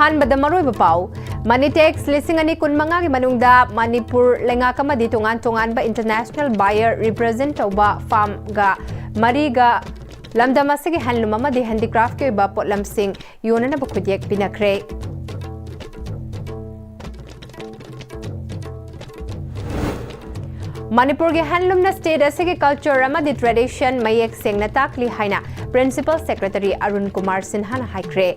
अहानबदा मरोइबा पाउ Manitex lisingani kunmanga ki manungda Manipur lenga kamadi tongan ba international buyer represent tauba farm ga mariga lamdamasigi handloom amadi handicraft ke ba potlam sing yonana ba khudyak pinakre Manipur ke handloom na state asige culture amadi tradition mayek sing na takli haina principal secretary Arun Kumar Sinha na haikre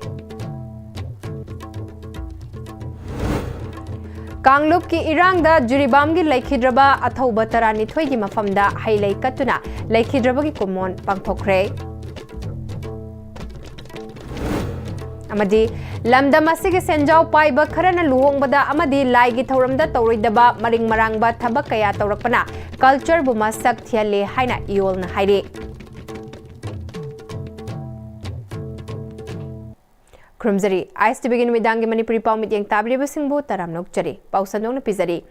Kangluk ki irang da juribam gi laikhidraba athauba tarani thoi gi mafamda hailai katuna laikhidraba gi komon pangthokre amadi lamdam asigi senjau paiba kharana luongbada amadi lai gi thauramda tauridaba maring marangba thabak kaya taurakpana culture bu masak thiale haina iol na haire Krumzari, to begin with Dangi Manipuri Pamit Yang Tabri Singbo Taram Nokchari, Pausanong Pizari.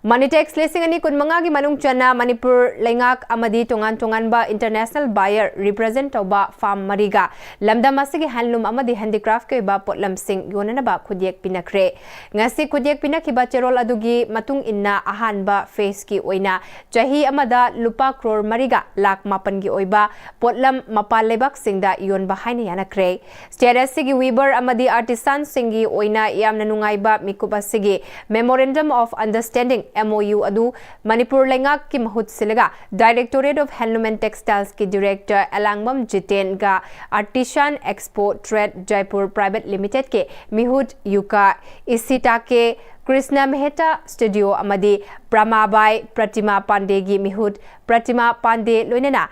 Manitex listing ani kunmangagi manung chana Manipur lengak amadi tongan ba international buyer represent ba farm mariga lamda masigi handloom amadi handicraft ke ba potlam sing yonana ba khudyak pinakre ngasi khudyak pinakiba cherol adugi matung inna ahan ba face ki oina chahi amada lupa crore mariga lak mapan gi oiba potlam mapal lebak singda yon ba haina yana kre status sigi weaver amadi artisan singi oina yamna nungai ba mikuba sigi memorandum of understanding MOU adu Manipur lengak ki mahut silaga Directorate of Handloom and Textiles ki Director Alangmam Jiten ga Artisan Expo Trade Jaipur Private Limited ke Mihut Yuka Isita ke Krishna Mehta Studio amadi Brahmabai Pratima Pandey gi Mihut Pratima Pandey loinena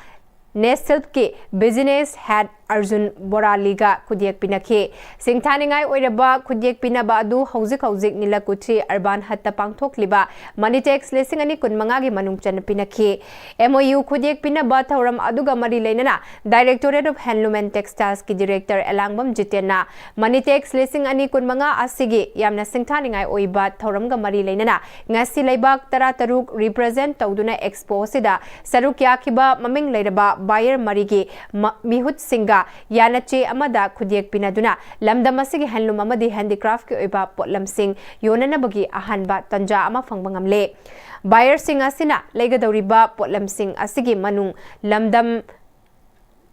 Neselp ke Business Head Arjun Boraliga Kudyak Pinake Singtaningai Oiraba Kudyak Pinaba adu Hauzik Nila Kutri Urban Hatta Pangthok Liba Manitex listing ani kunmangagi manungchan Pinake MOU Kudyak Pinaba Tauram Aduga Mari Lenana Directorate of Handloom and Textiles ki Director Elangbam Jitena Manitex listing ani kunmanga asigi yamna singtaningai oiba Tauramga Mari Lenana Ngasi Laibak Tara Taruk represent Tauduna Expo Sida Saruk Yakiba Maming Lairaba buyer Marigi Mihut Singa Yanache amada khudyak pinaduna lamdam asigi handloom amadi handicraft ke oiba potlam sing yonana bagi ahanba tanja ama phangba ngamle buyer sing asina leigadoriba potlam sing asigi manung lamdam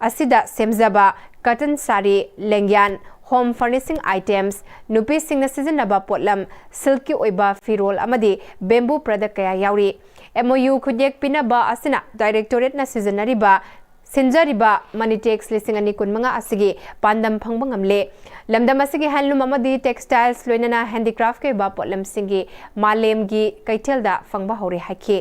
asida semzaba cotton sari lengyan home furnishing items nupi singna sizinaba potlam silky oiba firol amadi bamboo product kaya yauri MOU khudyak pinaba asina directorate na sizinariba Sinjariba Manitex listing ani kunmanga asigi pandam phangba ngamle lamdam asigi handloom amadi textiles loinana handicraft ke ba potlam singi malem gi kaithelda phangba hore haike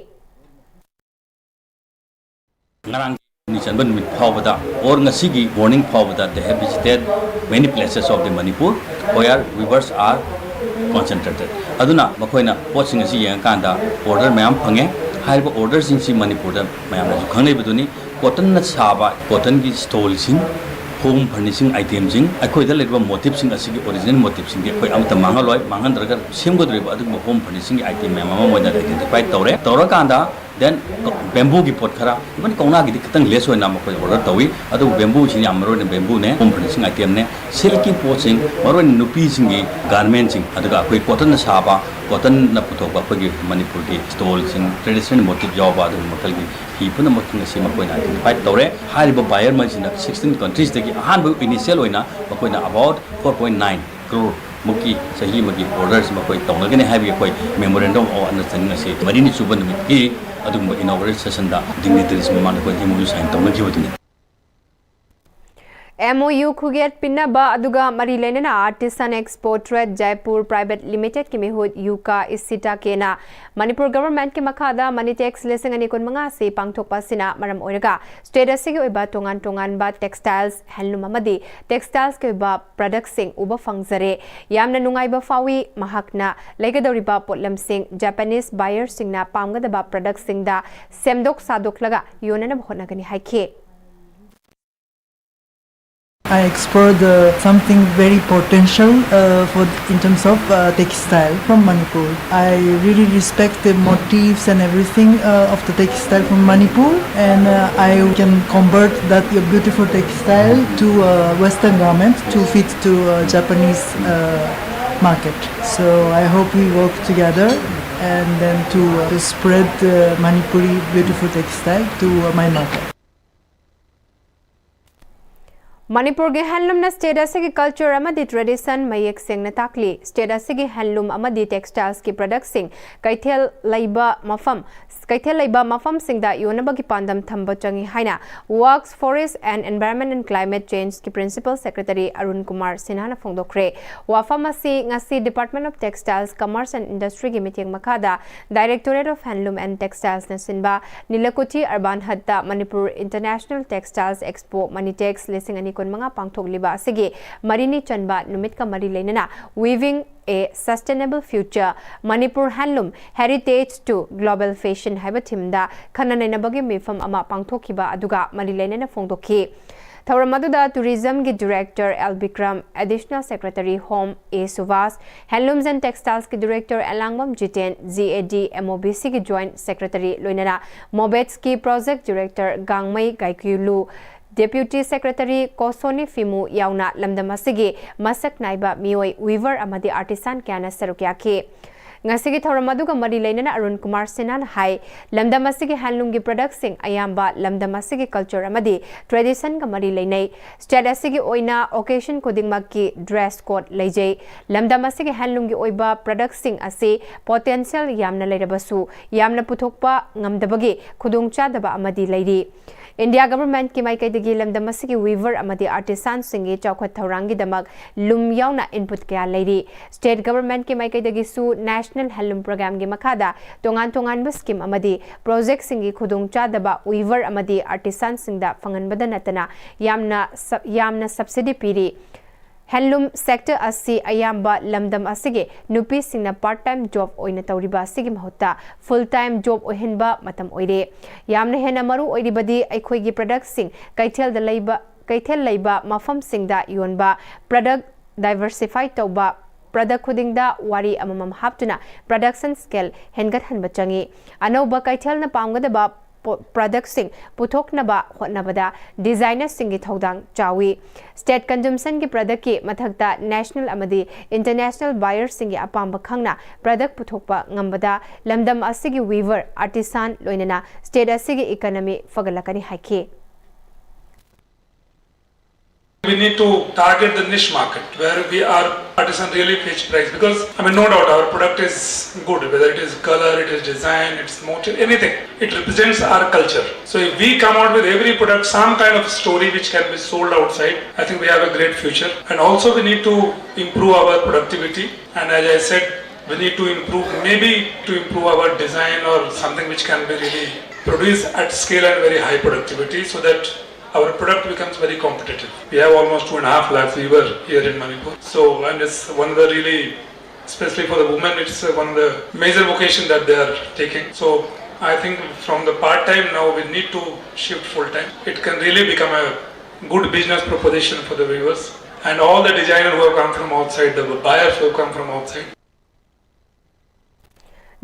ngarang ni chanban mit phawbada or ngasigi warning phawbada they have visited many places of the Manipur where weavers are concentrated aduna makoina potsing asi yang kanda order mayam phange haiba orders sing si Manipur da mayam la khangai buduni cotton na saba cotton ki stole sing home furnishing item sing akoi da leba motif sing asigi original motif sing akoi amta mangaloi mangandraga semgodriba adu home furnishing item mama moina identify tawra kanda then bamboo ki pot khara even kauna gi kitang less hoina makoi order tawi adu bamboo sing amro ne bamboo ne home furnishing item ne silky pot sing maro nupi sing gi garment sing adu akoi cotton na saba cotton na puthok ba gi Manipur ki stole sing traditional motif job adu makal gi hi puna making si makoi na identify tawre hariba buyer ma sing 16 countries de gi ahan bu initial hoina makoi na about 4.9 crore muki sahi magi orders makoi tonga ne habi koi memorandum of understanding ase marini suban ki adum inaugural session da dignitaries man ko MOU sign tonga ki MOU Khuget Pinaba Aduga Mari Lenana Artisan Expo Trade Jaipur Private Limited ki mehut Yuka Isita kena Manipur government ki makhada Manitex listing ani kunmanga se pangthok pasina maram oiraga status gi oiba tongan ba textiles handloom amadi textiles ke ba products sing uba fangjare yamna nungai ba fawi mahakna legadori ba potlam sing Japanese buyer sing na pamgada ba products sing da semdok sadok laga yonana bhona gani haike I explored something very potential in terms of textile from Manipur. I really respect the motifs and everything of the textile from Manipur, and I can convert that beautiful textile to Western garment to fit to Japanese market. So I hope we work together and then to spread Manipuri beautiful textile to my market. Manipur ge handloom na state asigi culture amadi tradition mayek seng na takli state asigi handloom amadi textiles ki product sing kaithel laiba mafam singda yonabagi pandam thamba changi haina Works Forest and Environment and Climate Change ki Principal Secretary Arun Kumar Sinha na phongdokre wafam asi ngasi Department of Textiles Commerce and Industry gi meeting makada Directorate of Handloom and Textiles na sinba Nilakuti Urban Hatta Manipur International Textiles Expo Manitex lising ani mga pangthogliba sige marini chanba numit ka mari leinana weaving a sustainable future Manipur handloom heritage to global fashion haiba thimda khananai bagi mifam ama pangthokhiba aduga mari leinana phongdokhi Thawramaduda Tourism ki Director L. Bikram, Additional Secretary Home A. Suvas, Handlooms and Textiles ki Director Alangwam Jiten, ZAD MOBC ki Joint Secretary Loinana, Mobets ki Project Director Gangmai Gaikyulu, Deputy Secretary Kosoni Fimu Yauna Lamdamasigi, Masak Naiba Mioi Weaver Amadi Artisan Kiana Sarukyaki. Ngasigi Thawramaduga Mari Lainana Arun Kumar Sinan Hai, Lamdamasigi handloom gi products sing ayamba Lamdamasigi culture amadi tradition ka Mari Lainai, Stadasigi Oina occasion kodingmaki dress code Laijay, Lamdamasigi handloom gi oiba products sing ase potential yamna lairabasu, yamna puthokpa ngamdabagi khudungchadaba amadi lairi. India government ki maikai lamdamasigi weaver amadi artisan singi chawkhat thaurangi damak lum yauna input kaya lairi. State government ki maikai su National Handloom Program gi makada tongan scheme amadi project singi khudung chadaba weaver amadi artisan singda fanganbada natana yamna subsidy piri. Handloom sector asi ayamba lamdam asige nupi singna part-time job oina tawriba asige mahutta full-time job ohinba matam oire yamna hena maru oiribadi aikhoi gi product sing kaithel laiba mafam singda yonba product diversify tawba product khudingda wari amamam haptuna production scale hengat hanba changi anoba kaithel na pamgadaba product sing puthoknaba hotnabada designer singi thodang chawi state consumption ki product ki mathakta national amadi international buyers singi apamba khangna product puthokpa ngambada lamdam asigi weaver artisan loinana state asigi economy fagalakani haike. We need to target the niche market where we are artisan really fetch price because no doubt our product is good, whether it is color, it is design, it's motif, anything. It represents our culture. So if we come out with every product some kind of story which can be sold outside, I think we have a great future. And also we need to improve our productivity, and as I said, we need to improve our design or something which can be really produced at scale and very high productivity so that our product becomes very competitive. We have almost 2.5 lakh weavers here in Manipur. So, and it's one of the really, especially for the women, it's one of the major vocation that they are taking. So, I think from the part-time now we need to shift full-time. It can really become a good business proposition for the weavers and all the designers who have come from outside, the buyers who have come from outside.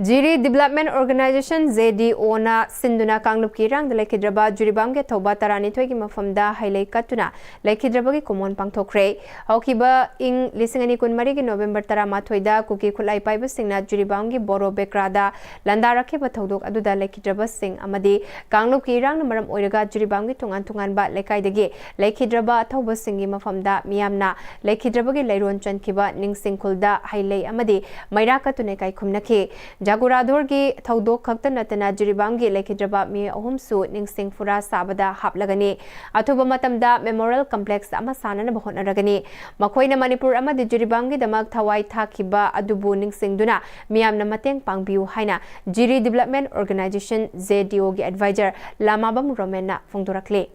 Jiri Development Organization ZDO na Sinduna Kanglup ki rang Laikhidraba Juribam ke thoba tarani thoi ki mafamda hailai katuna Laikhidraba ki common pangthokre haukiba ing lisingani kunmari ki November tarama thoida kuki khulai paiba singna Juribam ki Boro Bekrada landa rakhe ba thodok aduda Laikhidraba sing amadi Kanglup ki rang na maram oiraga Juribam ki tungan ba lekai dege Laikhidraba thoba singi mafamda miyamna Laikhidraba ki lairon chankiba ningsing khulda hailai amadi maira katune kai khumnakhe Jagurador ki thodok khakta natana Juribam ki Laikhidraba mi ahumsu ningsing fura sabada haplagani athuba matamda memorial complex ama sanana bahona ragani makoina Manipur ama de Juribam ki damak thawai thakiba adubu ningsingduna miyamna mateng pangbiu haina Jiri Development Organization ZDO ki advisor Lamabam Romena phongdorakle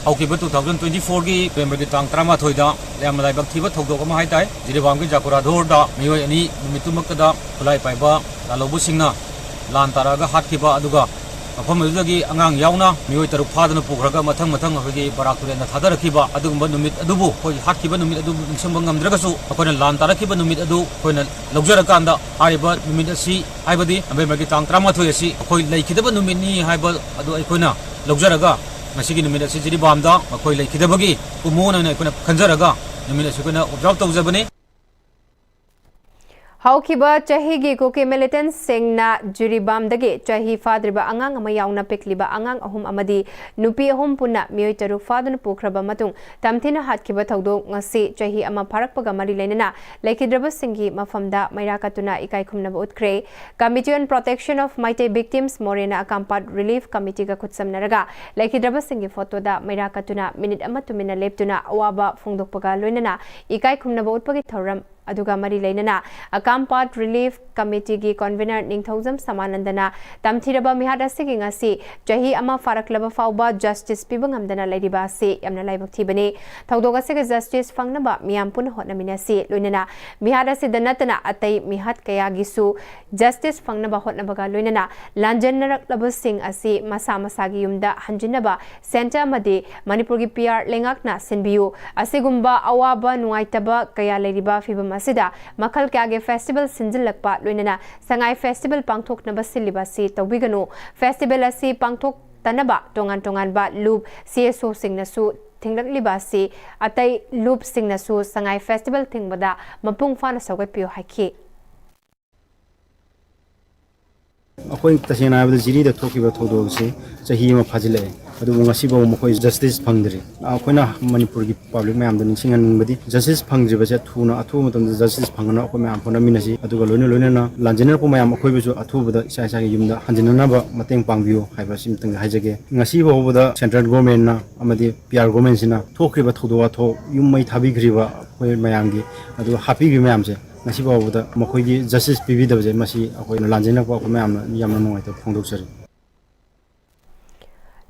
Aukiba 2024 ki November ki tang 13 da lemlai bak thiba thodok ama hai tai Jiribam ki Jakurador da mioi ani numitu makda khulai paiba lalobu singna lan taraga hatkiba aduga मफम अदुदगी अंगांग यावना मियोय तरुक फादना पुखरगा मथंग मथंग अखोगी बराक तुरेन थादरखिबा अदुगुंबा नुमित अदुबु खोई हाटखिबा नुमित अदु निंगसंबा ngamdragasu अखोना लान तारखिबा नुमित अदु खोइना लौजरकांदा हारिबा नुमित असि हाइबदी नबेम्बरगी तांग 13 असि अखोई लैखिदबा नुमितनी हाइबा अदु अखोइना लौजरगा ngasi नुमित असि जिरि बामदा अखोई लैखिदबगी उमोना अखोना खंजरगा नुमित असि कोना ऑब्जर्व तौजबने हौखिबा चहीगी कुकी मिलिटेंट सिंगना जुरीबाम दगे चही फाद्रिबा अंगांग अमा यावना पिकलिबा अंगांग अहुम अमदी नुपी अहुम पुना मियोय तरुक फादुन पुखरबा मतुंग तमथिना हाटखिबा थौदो ngasi चही अमा फारकपगा मरी लेनना लेखिद्रबा सिंगी मफमदा मैराकतुना इकाई खुमनबा उतख्रे committee on protection of Meitei victims मोरेना अकाम्पाट रिलीफ कमिटी का खुदसमनरगा लेखिद्रबा सिंगी फोटोदा मैराकतुना मिनिट अमा तुमिना लेप्तुना अवाबा फोंदोकपगा लोइनना इकाई खुमनबा उतपगी थौरम अदुगा मरी लेनना अकाम्पाट रिलीफ कमिटी की कन्वीनर निंगथौजम समानंदना तमथिरबा मिहाद असिगी ngasi चही अमा फारकलबा फाउबा जस्टिस पिबा ngamdana लेरिबा से यमना लाइबक थिबने थौदोग असिगे जस्टिस फंगनबा मियाम पुन होटनमिनासी लोइनना मिहाद असि दनतना अतै मिहाद कयागिसु जस्टिस फंगनबा होटनबगा लोइनना लांजनरकलबा सिंग असि मसा मसागी युमदा हंजिनबा सेंटर मदे मणिपुर की पीआर लेंगाकना सिनबियु असिगुंबा अवाबा नुआइतबा कया लेरिबा फिबम असिदा मखल क्यागे फेस्टिवल सिंजिलकपा लोइनना संगाई फेस्टिवल पांगथोकनबा सिलिबासी तौबिगनु फेस्टिवल असि पांगथोक तनबा तोंगान तोंगानबा लूप सीएसओ सिंगनसु थिंगलकलिबासी अतै लूप सिंगनसु संगाई फेस्टिवल थिंगबदा मपुंग फाना सौगपियो हाइखि अखोई तसेना आबद जिरी द थोकिबा थोदोगसे चही मा फाजिले अदु ngasibo मखोई जस्टिस फंगद्रि अखोइना मणिपुर की पब्लिक मैम द निसिंगनबदी जस्टिस फंगजिबसे थुना अथु मतम जस्टिस फंगना अखोइ मैम फोना मिनसी अदुगा लोइना लोइना लांजनर को मैम अखोइबसु अथुबदा इसा इसा युमदा हंजननाबा मतेंग पांगबियो हाइबा सिमतंग हाइजगे ngasibo होबदा सेंट्रल गवर्नमेंट ना अमदि पीआर गवर्नमेंट सिना थोकिबा थोदोवा थो युममै थाबिग्रिबा अखोइ मैमगी अदु हापीगी मैमसे ngasibo मखोइगी जस्टिस पिबिदबजे मसी अखोइना लांजनर को मैम यामना नुवाइतो फोंदोकसरी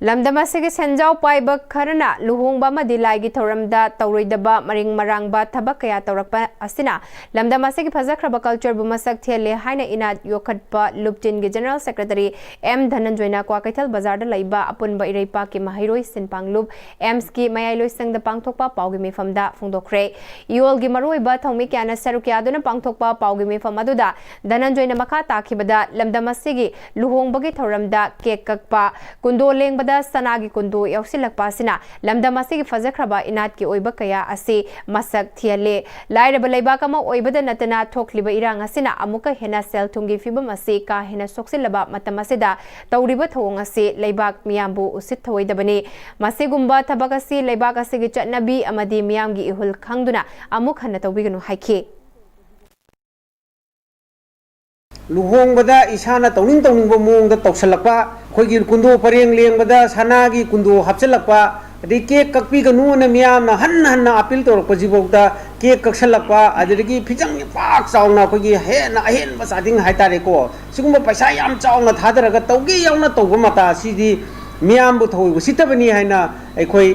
लमदमासिगे सेंजाव पाइबा खरना लुहोंगबा मदि लाइगी थौरमदा तौरोइदबा मरिंग मरांगबा थबक कया तौरकपा असिना लमदमासिगे फजखरबा कल्चर बु मसक थेले हाइना इनाद योखटपा लुपटिन गे जनरल सेक्रेटरी एम धनंजयना क्वाकैथल बाजार दा लैबा अपुनबा इरैपा के महिरोइ सिनपांगलुब एम्स की मयाइलोइ संगदा पांगथोकपा पाउगी मिफमदा फोंदोखरे इयोल गी मरोइबा थौमी क्याना सरुक्यादुना पांगथोकपा पाउगी मिफम अदुदा धनंजयना मखा ताखिबदा लमदमासिगे लुहोंगबगे थौरमदा केक ककपा कुंदो लेंगबदा सनागी कुंदो यौसिलकपासिना लमदमासिगे फजखरबा इनाद की ओइबा कया असे मसक थियले लाइरबा लैबाकमा ओइबदा नतना थोखलिबा इरांग असिना अमुका हेना सेल थुंगी फिबम असे का हेना सोक्सिलबा मतमसिदा तौरिबा थोंग असे लैबाक मियामबु उसित थोइदबने मसेगुंबा थबक असे लैबाक असेगे चटनबी अमदि मियामगी इहुल खंगदुना अमुक हन्ना तौबिगनु हाइखे लुहोंगबदा इसाना तौनिंग तौनिंगबो मोंगदा तौसलकपा खोगी कुंदो परेंग लेंगबदा सनागी कुंदो हापचलकपा अदि केक ककपीगनु न मियामना हन्न हन्न अपील तौरकपा जिबौदा केक कक्सलकपा अदि फिजंग पाक चावना खोगी हेन अहेन बसादिंग हाइतारेको सिगुंबा पैसा याम चावना थादरगा तौगे यावना तौबा मता सिदि मियामबु थौइबो सितबनी हाइना अखोई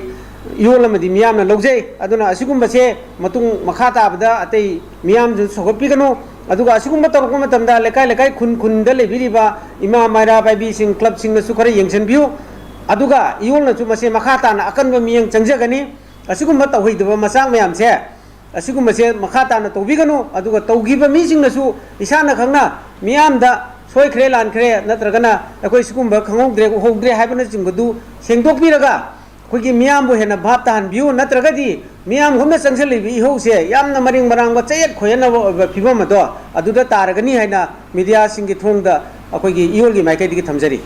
योलमदि मियामना लौजै अदुना असिगुंबसे मतुंग मखा ताबदा अतै मियामजु सोगपिगनु अदुगा असिगुंबा तौरकपा मतमदा लेकाय लेकाय खुन खुनदा लेबिरिबा इमा माइरा बाइबी सिंग क्लब सिंगनसु खरा यंगसनबियु अदुगा इयोलनसु मसे मखा ताना अकनबा मियंग चंगजगनी असिगुंबा तौहिदबा मचांग मयामसे असिगुंबसे मखा ताना तौबिगनु अदुगा तौगिबा मिसिंगनसु इसाना खंगना मियामदा सोइखरे लानखरे नत्रगना अखोइ सिगुंबा खंगौद्रे होद्रे हाइबना चिंगदु सेंदोकपिरगा खोगी मियामबु हेना भाप ताहनबियु नत्रगदि मियाम गुमना चंगसलिबि इहौसे यामना मरिंग मरांगबा चयत खोयनबा फिबम अदो अदुदा तारगनी हाइना मीडिया सिंगी थोंगदा अखोगी इयोलगी माइकैदि थमजरी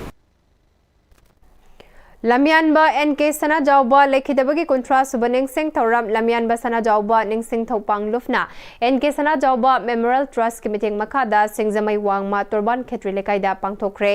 लमियानबा एनके सना जावबा लेखिदबगी कुंट्रा सुबा निंगसिंग थौरम लमियानबा सना जावबा निंगसिंग थौपांग लुफना एनके सना जावबा मेमोरियल ट्रस्ट की मीटिंग मखादा सिंगजमई वांगमा तुरबान खेत्री लेकाइदा पांगथोखरे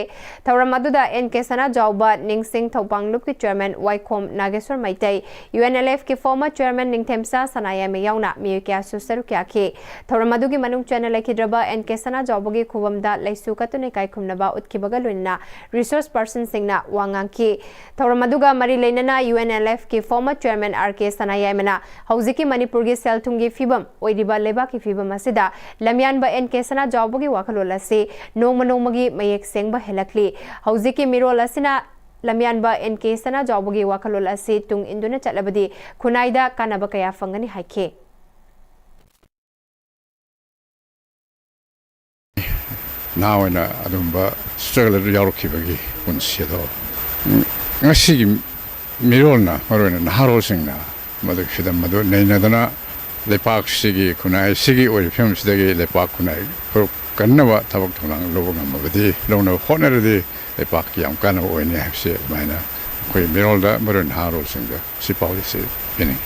थौरम अदुदा एनके सना जावबा निंगसिंग थौपांग लुप की चेयरमैन वाइखोम नागेश्वर मैतै यूएनएलएफ की फॉर्मर चेयरमैन निंगथेमसा सनाया में यावना मियुक्या सुसरु क्याखे थौरम अदुगी मनुंग channel लेखिद्रबा N K Sana जावबगी खुवमदा लैसु कतुने काइखुमनबा उत्खिबगा लोइना resource person सिंगना वांगांकी Thauram aduga mari leinana UNLF ki former chairman RK Sanayaimana hauji Manipur gi selthungi fibam oidiba leba ki fibam asida lamyan ba NK Sana jawbogi wakalola se nongmagi mayek sengba helakli hauji mirol asina lamyan ba NK Sana jawbogi wakalola se tung induna chatlabadi khunaida kanaba kaya fangani haike now in a struggle Yorkibagi on Sedo. I see Mirona or in a Haro Singna, Mother Shidamado, Nainadana, Lepak Sigi, Kunai, Sigi, or films de Lepak Kunai, for Kanava Tabakton, Logam, Lona Honorary, Lepak Yam Kano, or any have said, Mina, Queen Mirolda, Modern Haro Singer, Sipolisi, Penny.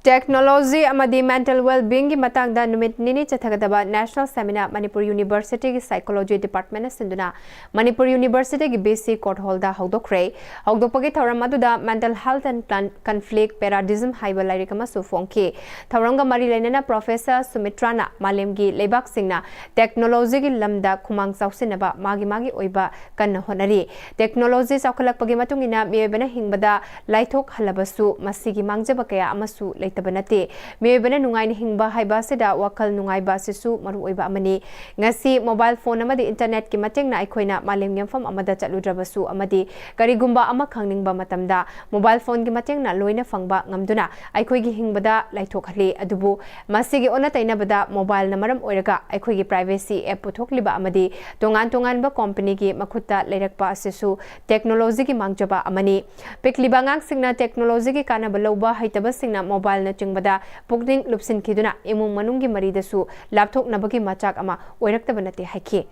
Technology amadi mental well-being gi matangda numit nini chathagadaba National Seminar Manipur University gi Psychology Department sinduna Manipur University gi BC Court Hall da hawdokre hawdokpagi thauram aduda mental health and conflict paradigm haiba lairikama sufongki thauramga mari leinana Professor Sumitrana Malem gi lebak singna technology gi lamda khumang chausinaba magi oiba kan honari technology saukhalakpagi matungina mebena hingbada laithok halabasu masigi mangjaba kaya amasu tabanate mebana nungai ni hingba haiba seda wakal nungai ba sisu maru oiba amani ngasi mobile phone amadi internet ki mateng na aikoina malem yamfam amada chaludrabasu amadi karigumba ama khangningba matamda mobile phone ki mateng na loina fangba ngamduna aikoi gi hingbada laithokhali adubu masigi ona taina bada mobile na maram oiraga aikoi gi privacy app puthokliba amadi tongan ba company gi makhutta leirakpa sisu technology ki mangjaba amani pikliba ngang singna technology ki kana balauba haitaba singna mobile na chingbada pukning lupsin kiduna imung manungi maridasu laptop nabagi machak ama oirakta banate haiki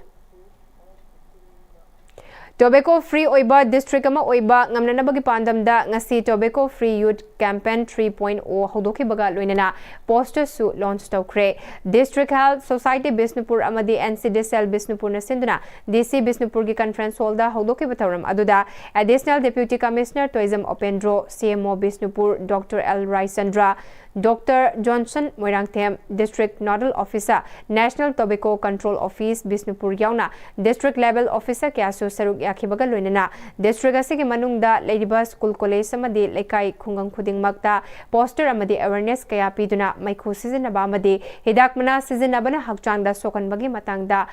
Tobacco free oiba district ama oiba ngamna nabagi pandamda ngasi tobacco free youth campaign 3.0 hodoki baga loinana poster su launch tawkre district health society Bisnupur amadi NCDSL Bisnupur na sinduna DC Bisnupur gi conference hall da hodoki batawram aduda additional deputy commissioner tourism opendro CMO Bisnupur Dr L Raisandra Dr Johnson Moirangthem district nodal officer National Tobacco Control Office Bisnupur yauna district level officer kyasu saruk yakibaga loinana district asigi manungda leiriba school college amadi lekai khungang khudingmakta poster amadi awareness kaya piduna maikhu sizinaba amadi hidak mana sizinabana hakchangda sokanbagi matangda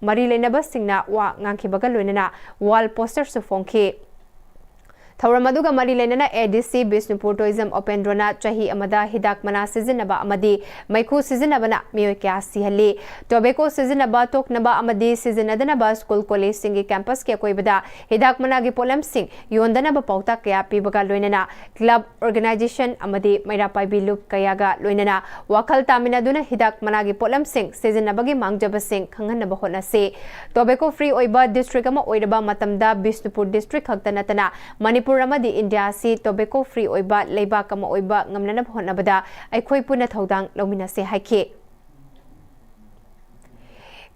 mari leinaba singna wa ngangkibaga loinana wall poster su fongki Thauramadu mari leinana ADC Bisnupur Tourism Opendrona chahi amada hidak mana sizinaba amadi maikhu sizinabana miyo kya sihali tobacco sizinaba toknaba amadi sizinadana school college singi campus ke koibada hidak mana gi polam sing yondana ba pauta kya pibaga loinana club organization amadi maira paibi loop kaya ga loinana wakal taminaduna hidak mana gi polam sing sizinaba gi mangjaba sing khanganaba hona se tobacco free oiba district ama oiraba matamda Bisnupur district haktanatana Manipur Amadi India si tobacco free oiba leiba kama oiba ngamnana bhonabada aikhoi puna thodang lomina se haike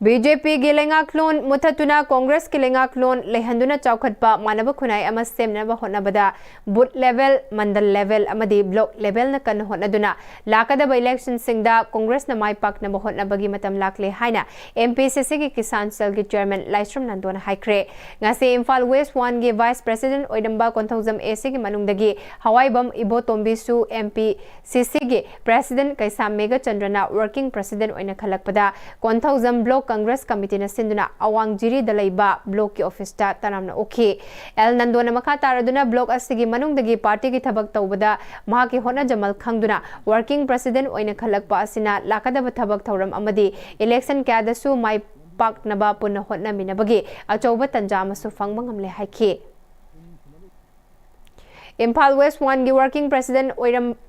BJP gilenga klon mutatuna Congress gilenga klon lehanduna chawkhatpa manaba khunai ama semnaba honabada booth level mandal level amadi block level na kan honaduna lakada election singda Congress na mai pak na honabagi matam lakle haina MPCC ki kisan cell ki chairman Laistrom Nandona haikre ngase Imphal West 1 gi vice president oidamba konthongzam AC ki manungdagi hawai bam ibo tombisu MPCC gi president kaisa mega chandrana working president oina khalakpada konthongzam block Congress Committee na sinduna awang jiri dalaiba block ki office ta tanamna okay El Nandona makha taraduna block asigi manungdagi party ki thabak tawbada maha ki hona jamal khangduna working president oina khalakpa asina lakadaba thabak thauram amadi election kadasu mai pak naba punna hotna minabagi achauba tanja masu fangba ngamle haiki Imphal West 1 gi working president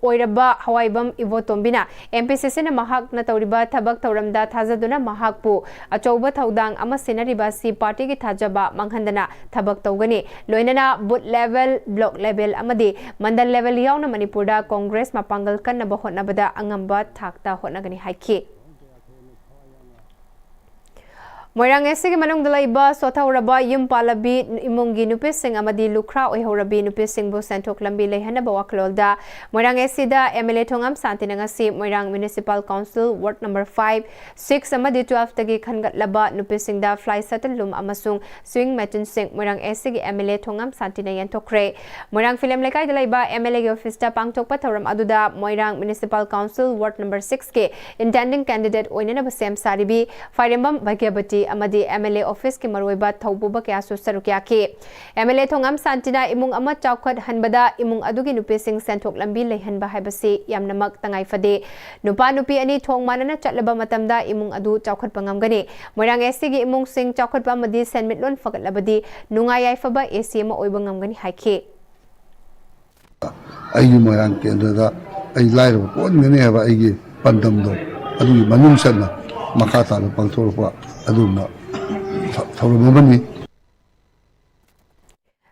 oiraba hawaibam ivo tombina MPCC na mahak na tawriba thabak tawramda thajaduna mahakpu achauba thaudang ama senariba si party gi thajaba manghandana thabak tawgani loinana booth level block level amadi mandal level yauna Manipurda Congress mapangal kanna ba hotnabada angamba thakta hotnagani haiki Moirang Esigi Manung Dalaiba, Sotauraba, Yumpalabi, Imungi Nupising, Amadi Lukra, Ohorabi, Nupising Busantok Lambi Lehana Bawaklolda, Moirang Esida, Emile Tongam Santinangasi, Moirang Municipal Council, Ward number 5, 6, Amadi 12 Tagi Kangat Laba, Nupising da, Fly Satalum, Amasung, Swing Metin Sing, Moirang Esigi, Emile Tongam Santinayan Tokre, Moirang Film Lekai Dalaiba, Emile Office da Pangtok Pataram Aduda, Moirang Municipal Council, Ward number 6K, intending candidate Oinana Basem Saribi, Firembam Bagabati. Amadi MLA office ki maroiba thaububa kya su sarukya ki MLA thongam santina imung ama chawkhat hanbada imung adugi nupising senthok lambi leihanba haibasi yamnamak tangai fade nupa nupi ani thong manana chatlaba matamda imung adu chawkhat pangamgani moirang SC gi imung sing chawkhat pa madi senmitlon fagatlabadi nungai yaifaba AC ma oiba ngamgani haike aigi moirang kendra ai lairo pon ngani haba aigi pandam do adu manung sanna makata lo pangthorpa aduma thawrumani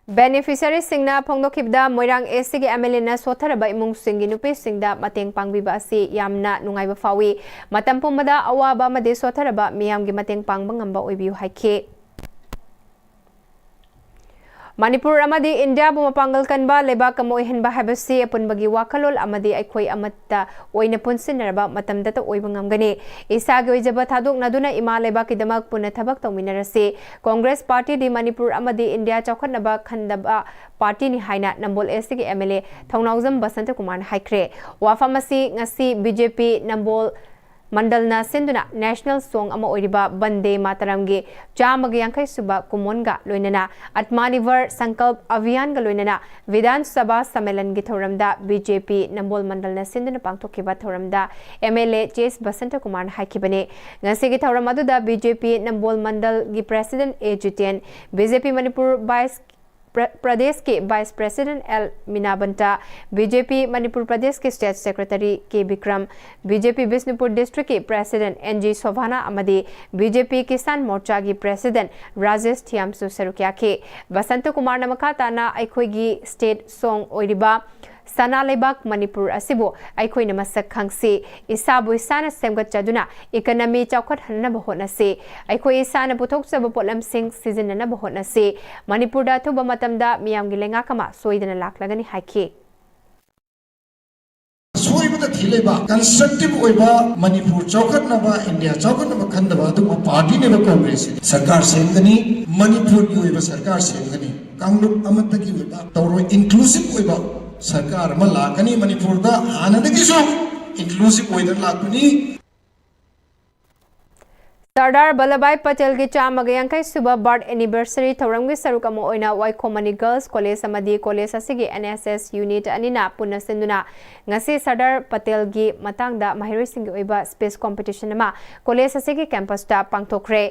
Beneficiary singna phongdokibda moirang SC gi MLA na sotharaba imung singi nupi singda mateng pangbiba asi yamna nungaiba fawi matam pumada awaba made sotharaba miyam gi mateng pangba ngamba oibiu haike Manipur amadi India bu mapangal kanba leba kamoi henba habasi apun bagi wakalol amadi aikhoi amatta oina punsinaraba matamda ta oiba ngamgani isagi oijaba thadok naduna ima leba kidamak puna thabak tawminarase Congress Party di Manipur amadi India chawkhatnaba khandaba party ni haina nambol SC MLA Thongnaujam Basanta Kumar haikre wafamasi ngasi BJP nambol Mandalna Sinduna National Song ama oiriba Bande Mataramgi Jamagi Yankai Suba Kumonga Loinana Atmanivar Sankalp Avian ga Loinana Vidan Sabha Samelan gi thoramda BJP Nambol Mandalna Sinduna pangthokiba thoramda MLA Chase Basanta Kumar haikibane ngasi gi thoram aduda BJP Nambol Mandal gi President A Jitian BJP Manipur Vice Pradesh के vice president L मीनाबंटा BJP Manipur Pradesh के state secretary K Vikram BJP Bishnupur district के president NG Sobhana अमदी BJP Kisan Morcha की president Rajesh थियामसु सरुकिया के बसंत कुमार नमका ताना अखोगी स्टेट सोंग ओरिबा Sana Lebak Manipur Asibo, Aikoina Masak Kangsi, Isabu Isana Semgat Jaduna, Economy Chaukat Hanabahona Se, Aiko Isana Putok Sabapolam Sing season Nabahona Se, Manipur Datu Bamatamda, Miam Gilengakama, Soidan Laklagani Hake. Soibata Thileba, constructive Oiba, Manipur Chaukat Nava, India Chaukat Nava Kandava, party never Congress, Sarkar Sengani, Manipur Uiva Sarkar Sengani, Kanglu Amataki Wiba, Toro inclusive Oiba. सरकार में लाकनी मणिपुर दा आनंद की सो inclusive weather लाकनी Sardar Vallabhbhai Patel ki chamagi yankai suba birth anniversary thorangwi sarukama oina Waikhomani Girls College amadi college asigi NSS unit anina punna sinduna ngasi Sardar Patel gi matangda mahiroi singi oiba space competition ama college asigi campus ta pangthokre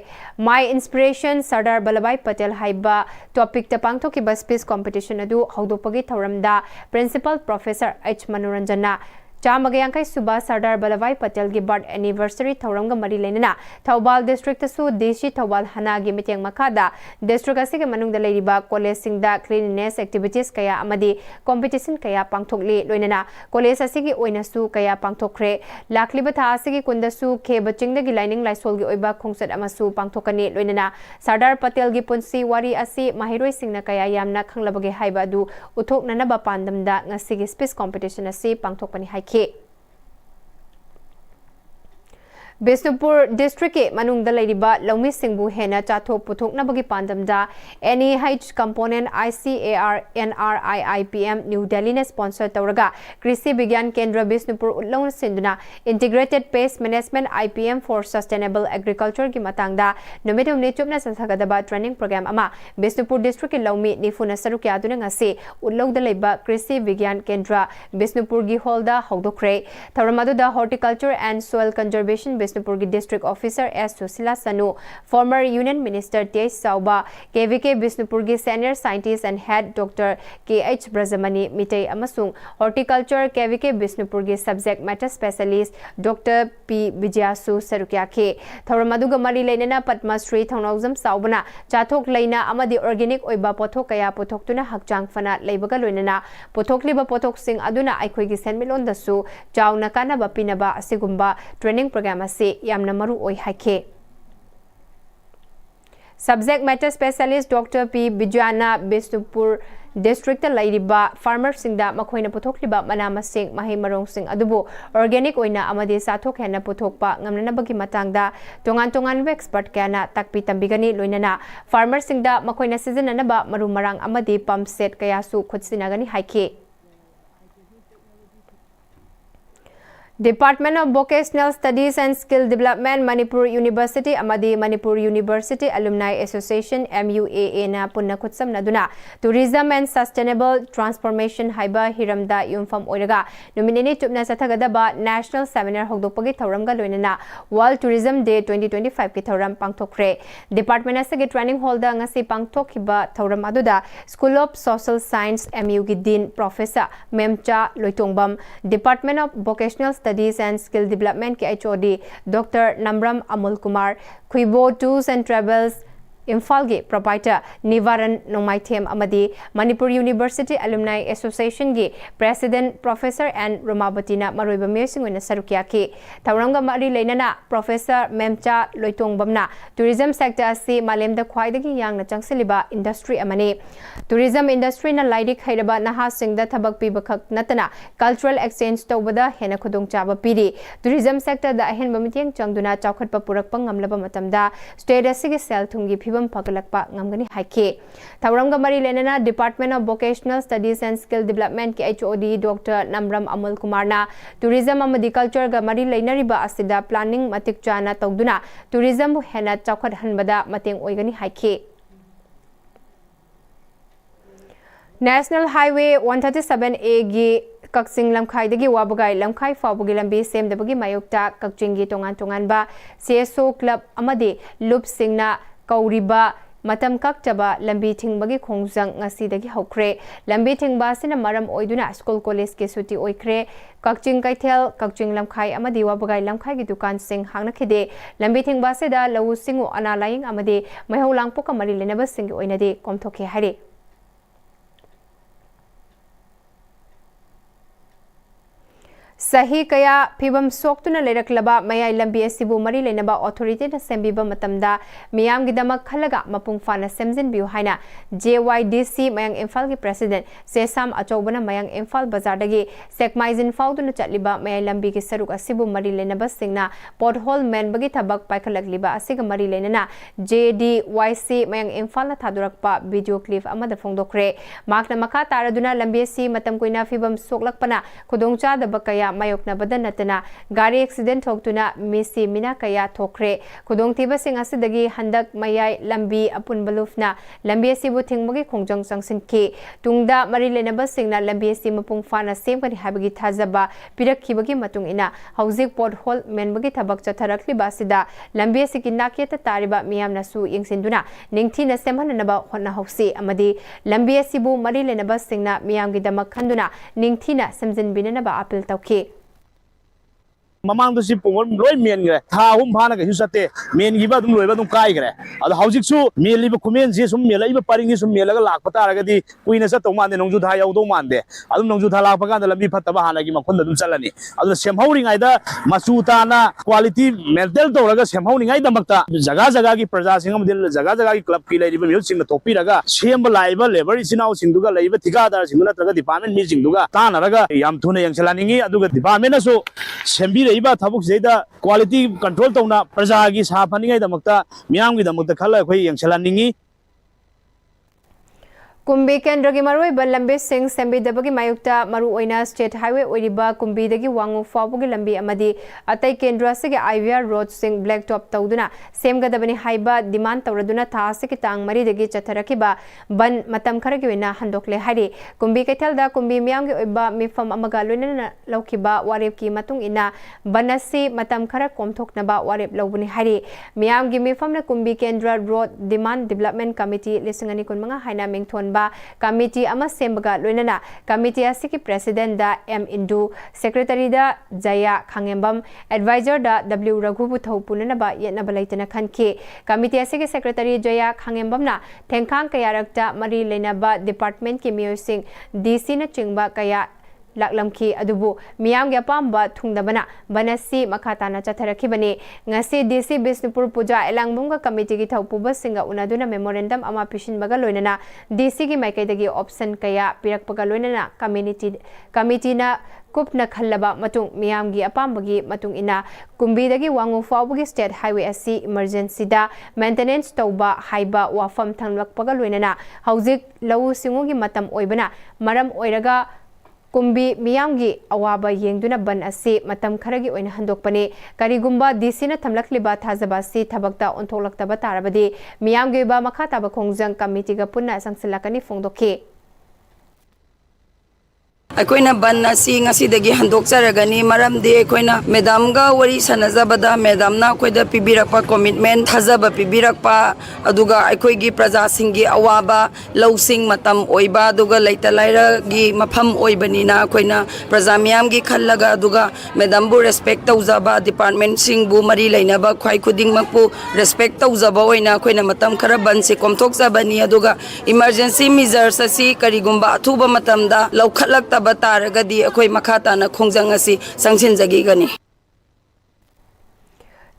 My Inspiration Sardar Vallabhbhai Patel haiba topic ta pangthokiba space competition adu haudopagi thoramda Principal Professor H Manoranjana Chamagayankai Suba Sardar Vallabhbhai Patel gi birth anniversary thoranga mari lenana Thobal district su Deshi Thobal Hana gi miteng makada district asige manungda leiriba college singda cleanliness activities kaya amadi competition kaya pangthokli loinana college asige oina su kaya pangthokre lakliba tha asige kunda su kheba chingda gi lining laisol gi oiba khongsat amasu pangthokani loinana Sardar Patel gi punsi wari asi mahiroi singna kaya yamna khanglabage haiba du uthoknana ba pandamda ngasigi space competition asi pangthokpani hai Bishnupur district ke manungda leiriba Laumi Singbu hena chathok puthokna bagi pandamda NEH component ICAR NRIIPM New Delhi ne sponsor tawraga Krishi Vigyan Kendra Bishnupur utlong sinduna Integrated Pest Management IPM for Sustainable Agriculture ki matangda numidum ne chupna sasagadaba training program ama Bishnupur district ke Laumi nifuna sarukya aduna ngase utlogda leiba Krishi Vigyan Kendra Bishnupur gi holda hogdokre tawramadu da Horticulture and Soil Conservation Bishnupur District Officer S. Susila Sanu, former Union Minister Tej Sauba, KVK Bishnupur Senior Scientist and Head Dr. K.H. Brazamani Mitei Amasung, Horticulture KVK Bishnupur Subject Matter Specialist Dr. P. Vijayasu Sarukyake, Thoramaduga Mari Lenana Padma Sri Thongnaujam Saubana, Chathok Leina Amadi Organic Oiba Pothok Kaya Pothoktuna Hakjang Fana Leibaga Lunana, Pothokliba Pothok Sing Aduna Aikoigi Senmilon Dasu, Chau Nakana Bapinaba Asigumba Training Program se yamna maru oi haike Subject Matter Specialist Dr. P. Bijana Bisnupur District Lairiba Farmer Singda Makoina Puthokliba Manama Sing Mahi Marong Sing Adubu Organic Oina Amadi Sathok Hena Puthokpa Ngamnabagi Matangda Tongan expert Kana Takpi Tambigani Luinana Farmer Singda Makoina Season Anaba Maru Marang Amadi Pump Set Kayasu Kutsinagani Haike Department of Vocational Studies and Skill Development Manipur University Amadi Manipur University Alumni Association MUAA na punna kutsam naduna Tourism and Sustainable Transformation haiba hiramda yumfam oiraga nominini chupna sathagadaba National Seminar hogdokpagi thauramga loinana World Tourism Day 2025 ki thauram pangthokre Department asagi training hall da ngasi pangthokhiba thauram aduda School of Social Science MU gi Dean Professor Memcha Loitongbam Department of Vocational Studies and Skill Development के HOD Dr. Namram Amul Kumar Kuibo Tours and Travels Imphal ge proprietor Nivaran Nongmaithem Amadi Manipur University Alumni Association ge President Professor and Romabatina Maroiba Mersing wena sarukia ke Tauranga Mari Leinana Professor Memcha Loitongbamna Tourism sector asi malemda khwaidagi yangna changsiliba industry amani Tourism industry na laidik hairaba naha singda thabak pibakak natana cultural exchange tawbada hena khudong chaba piri Tourism sector da ahen bamitiang changduna chawkhatpa purakpa ngamlaba matamda state asigi sel thungi Pagalakpa Ngamgani Haike. Tauramga Mari Lenana Department of Vocational Studies and Skill Development ke HOD Dr. Namram Amul Kumarna Tourism and Culture ga Mari Lenariba Asida Planning Matik Chana Togduna Tourism Hena Chawkhat Hanbada Mateng Oigani Haike. National Highway 137A gi Kaksing Lamkai dagi Wabagai Lamkai Fawbugi Lambi Sem Dabagi Mayukta Kakchingi Tongan ba CSO Club Amadi Loop Singna Kauriba Matam Kakchaba Lambi Tingbagi Kongjang Ngasidagi Hokre Lambi Tingba Sina Maram Oiduna School College ke Suti Oikre Kakching Kaitel Kakching Lamkai Amadi Wabagai Lamkai gi Dukan Sing Hangna Khide Lambi Tingba Seda Lawu Singu Analaying Amadi Mahu Langpoka Mari Lenaba Singi Oinade Komthoke Hari Sahi kaya pibam soktuna leiraklaba mayai lambi asibu mari leinaba authority na sembiba matamda miyam gidamak khalaga mapung fana semjin biu haina JYDC mayang Imphal gi president Sesam Achobana mayang Imphal bazar dagi sekmaizin fauduna chatliba mayai lambi gi saruk asibu mari leinaba singna pothole man bagi thabak paikhalakliba asiga mari leinana JDYC mayang Imphal na thadurakpa video clip amada phongdokre makna makha taraduna lambi asi matam koina pibam soklakpana khudongcha daba kaya Mayokna Badanatana, Gari accident Hoktuna, Missy Mina Kaya Tokre, Kudong Tiba Sing Asidagi, Handak Mayai, Lambi, Apun Balufna, Lambi Sibu Tingmagi Kongjong Sangsin Ki, Tungda Marilena Basingna, Lambi Simapung Fana, same Kani Habagi Tazaba, Pirak Kibagi Matung Ina, Hauzik Port Hall, Menbagi Tabakcha Tarakli Basida, Lambi Sikinaketa Tariba, Miam Nasu, Ingsinduna, Ningtina Semanaba, Hona Hosi, Amadi, Lambi Sibu, Marilena Basingna, Miam Gidamak Kanduna, Ningtina, Samzin Binanaba Apple Tauki. Mamang to si pungon loy men gre tha hum phana ga hisate men gi ba dum loy ba dum kai gre ad haujik su mel li ba kumen je sum mel ba paring sum mel ga lak pata ga di kuina sa to man de nongju tha yaw do man de adum nongju tha lak pa ga da lambi phatta ba hana gi ma khon da dum chalani adu sem hauring ai da masu ta na quality mental to ga sem hauring ai da makta jaga jaga gi praja singam dil jaga jaga gi club ki lai ri ba mil sing na topi raga sem ba lai ba labor isinau sing du ga lai ba thika dar sing na tra ga department mi sing du ga ta na ra ga yam thune yang chalani gi adu ga department na so sembi iba thabuk zeida quality control tawna praja gi sa phaningai damakta miyam gi damakta khala khoi yangchalaningi Kumbi Kendra gi maroi Lambi Singh Sembi Dabagi Mayukta Maru Oina State Highway Oiriba Kumbi Dagi Wangu Fabugi Lambi Amadi Atai Kendra Sigi IVR Road Sing Blacktop Tauduna Semga Dabani Haiba Demand Tauraduna Tasiki Tang Mari Dagi Chatarakiba Ban Matam Karagina Handokle Hari Kumbi Ketelda Kumbi Miangi Oiba Mifam Amagaluna Laukiba Warip Ki Matung Ina Banasi Matam Kara Komtok Naba Warip Laubuni Hari Miangi Mifam na Kumbi Kendra Road Demand Development Committee Lisingani Kun Mga Haina Mington Committee ama sembaga loinana committee asiki president da M Indu secretary da Jaya Khangembam advisor da W Raghubu Thaupunana ba yetna balaitana khanke committee asiki secretary Jaya Khangembam na thengkhang kayarakta mari leinaba department ki miyosing DC na chingba kaya laklamki adubu miyam ge pamba thungdabana banasi makhatana chatharakhibani ngasi DC Bisnupur Puja Elangbunga Committee gi thaupuba singa unaduna memorandum ama pishinbaga loinana DC gi maikaidagi option kaya pirakpaga loinana committee na kupna khallaba matung miyamgi apambagi matung ina kumbidagi wangu fawbugi state highway asi emergency da maintenance tauba haiba wafam thanglakpaga loinana haujik lau singugi matam oibana maram oiraga kumbi miyamgi awaba yengduna ban asi matam kharagi oina handokpane karigumba DC na thamlakliba thajaba si thabakta onthoklaktaba tarabadi miyamgi ba makhata ba khongjang committee ga punna sangsilakani fongdokhe अकोइना बन्ना सी ngasi handokjaragani maramdi akoina madamga wari sanajabada madamna akoida pibirakpa commitment thajaba pibirakpa aduga akoigi praja singi awaba lausing matam oiba aduga leita laira gi mafam oibanina akoina praja miyamgi khallaga aduga madambu respect tawjaba department singbu mari lainaba khwai khuding makpu respect tawjaba oina akoina matam khara bansi komthokjabani aduga emergency measures asi karigumba athuba matamda laukhatlakta bataragadi akoi makhata na khongjang asi sangsinjagi gani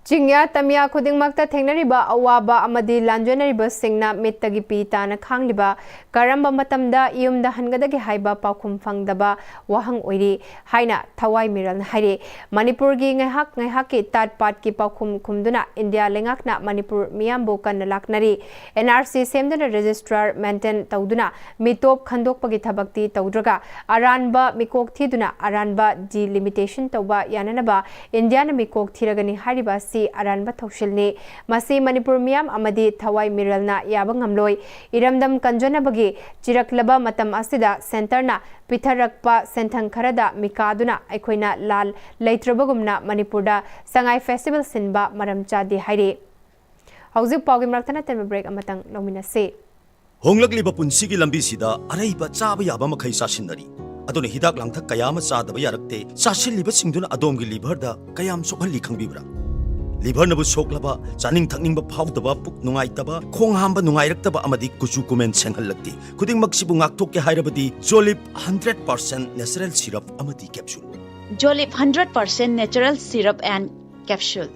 Chingya tamya khudingmakta thengnariba awaba amadi lanjonariba singna mittagi pita na khangliba karamba matamda yumda hangadagi haiba paukhum phangdaba wahang oiri haina thawai miral haire Manipur gi ngaihak ki tat pat ki paukhum khumduna India lengakna Manipur miyambo kan laknari NRC semduna registrar maintain tawduna mitop khandokpagi thabakti tawdraga aranba mikok thiduna aranba ji limitation tawba yananaba India na mikok thiragani hariba aranba thaushilni masi Manipur miyam amadi thawai miralna yabangamloi iramdam kanjonabagi chiraklaba matam asida centerna pitharakpa senthang kharada mikaduna aikoina lal leitrabagumna Manipurda sangai festival sinba maramchadi haire hauzik pawgi maraktana ten break amatang lominase honglakliba punsigi lambi sida araiba chaba yaba makhai sasinari aduna hidak langthak kayama chadaba yarakte sasilliba singduna adomgi liver da kayam sokhalli khangbibra liver nabu soklaba chaning thakningba phawdaba puk nungaitaba khong hamba nungairaktaba amadi kuchu kumen senghallakti khuding maksibu ngakthok ke hairabadi jolip 100% natural syrup amadi capsule jolip 100% natural syrup and capsule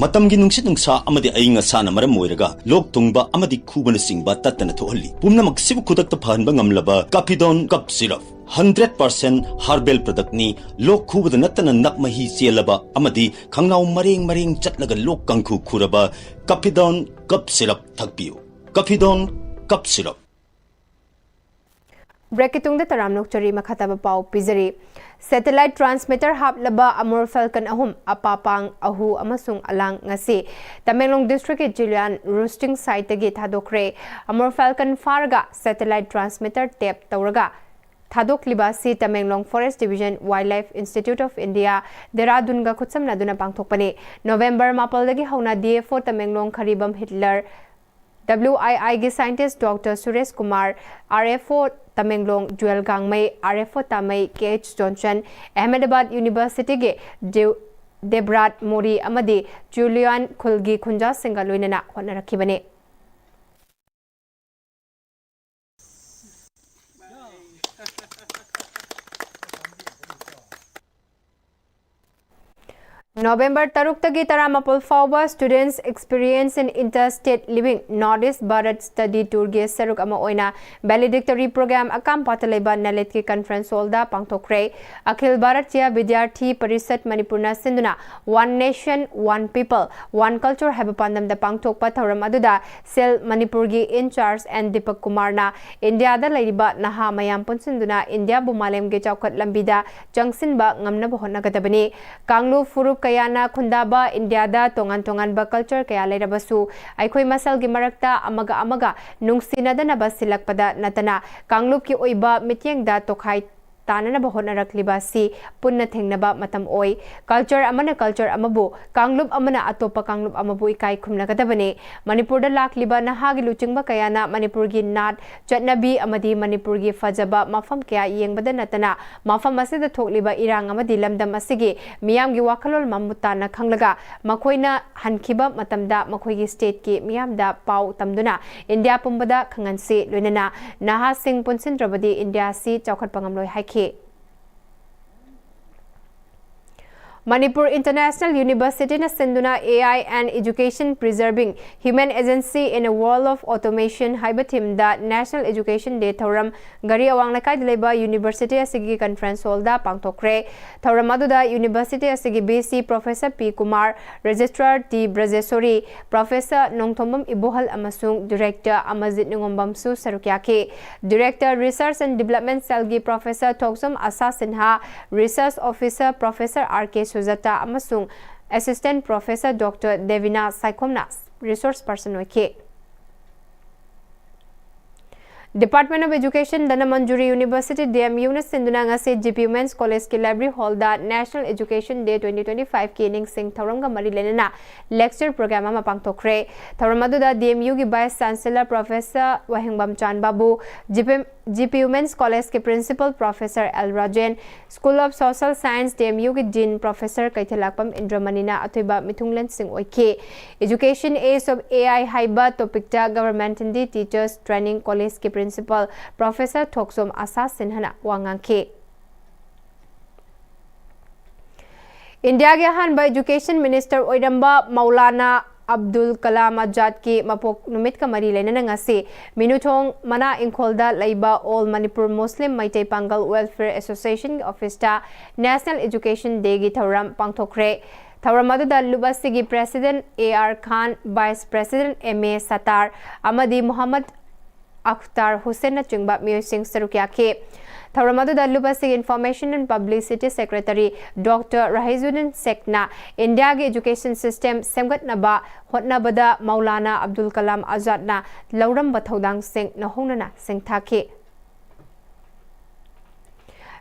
matamgi nungsit nungsa amadi ainga sana maram moiraga lok tungba amadi khubana singba tatana thohalli pumna maksibu khudakta phanba ngamlaba kapidon cup syrup 100% herbal product ni lok khubada natana nakmahi chelaba amadi khangnaw mareng chatlaga lok kangkhu khuraba kapidon cup syrup thakpiu kapidon cup syrup Breakitung da taramnok chari makhataba pau pizari satellite transmitter haplaba amur falcon ahum apapang ahu amasung alang ngasi Tamenglong district Julian roosting site gi thadokre amur falcon farga satellite transmitter tape tawraga Thadok Libasi Tamenglong Forest Division Wildlife Institute of India Dehradun ga khutsam naduna pangthokpani November mapal dagi hauna DFO Tamenglong Kharibam Hitler WII gi scientist Dr. Suresh Kumar RFO Tamenglong Joel Gangmai RFO Tamai KH Johnson Ahmedabad University ge Debrat Mori amadi Julian Khulgi Khunja Singa loinana honarakhibane November Taruk Tagi Taramapul Fawba Students Experience in Interstate Living Northeast Bharat Study Tour Ge Saruk Ama Oina Valedictory Program Akam Pataleba Nalet Ki Conference Holda Pangthokre Akhil Bharatiya Vidyarthi Parishat Manipurna Sinduna One Nation One People One Culture Have Pandam da Pangthokpa Thauram aduda Sel Manipur Gi in charge and Deepak Kumar na India da laiba naha mayam punsinduna India bu malem ge chawkhat lambida jangsin ba ngamna bo honagadabani Kanglu Furup Kayana Kundaba India da tongan ba culture kaya lairabasu aikhoi masal gi marakta amaga nungsinadana basilakpada natana Kanglup ki oiba mityeng da tokhai Tanana Bahona Raklibasi, Punna Thengnaba Matam Oi, Culture Amana Culture Amabu, Kanglup Amana Atopa Kanglup Amabu Ikai Kumnakatabane, Manipur da Lak Liba Nahagi Luchingba Kayana, Manipurgi Nat, Chatnabi Amadi Manipurgi Fajaba, Mafam Kaya Yang Badanatana, Mafam Masida Tokliba Irang Amadi Lamda Masigi, Miamgi Wakalol Mamutana Kanglaga, Makoina Hankiba Matamda, Makoigi State Ki, Miamda Pau Tamduna, India Pumbada Kangansi, Lunana, Naha Singh Punsin Rabadi, India Si, Chaukat Pangamloy Haiki. Manipur International University na senduna AI and Education Preserving Human Agency in a World of Automation haiba theme da National Education Day thoram gari awang lakai leba University asigi conference hall da pangthokre thoram adu da University asigi BC Professor P Kumar, Registrar T Brajesori, Professor Nongthombam Ibohal amasung Director Amazit Ngombam Su Sarukyake, Director Research and Development Cell Professor Toksom Asa Sinha, Research Officer Professor RK Sujata amasung Assistant Professor Dr. Devina Saikomnas, Resource Person Oike. Department of Education Dana Manjuri University DMU na sinduna nga si GP Women's College ki Library Hall da National Education Day 2025 ki ning sing tharam ga mari lenana lecture program ma pangtokre tharam adu da DMU ki Vice Chancellor Professor Wahingbam Chan Babu, GP Women's College ke Principal Professor L Rajan, School of Social Science DMU ki Dean Professor Kaithalakpam Indramanina atuiba mithunglen sing oike. Education Age of AI haiba topic ta Government Hindi Teachers Training College ki Principal Professor Toksom Asa Sinhana wangangke. India ke hanba Education Minister Oidamba Maulana Abdul Kalam Azad ki mapok numit ka mari lena ngasi minuthong mana ingkholda laiba All Manipur Muslim Maitai Pangal Welfare Association Office ta National Education Day gi thoram pangthokre thoram adu da lubasigi President AR Khan, Vice President MA Satar amadi Muhammad Akhtar Hussain Chungba Musing Sarukyake. Tharamadu Dalubasi Information and Publicity Secretary Dr. Rahizuddin Sekna, India Education System Semgat Naba, Hotnabada Maulana Abdul Kalam Azad na Lauram Bathodang Singh Nahonana Singh Thake.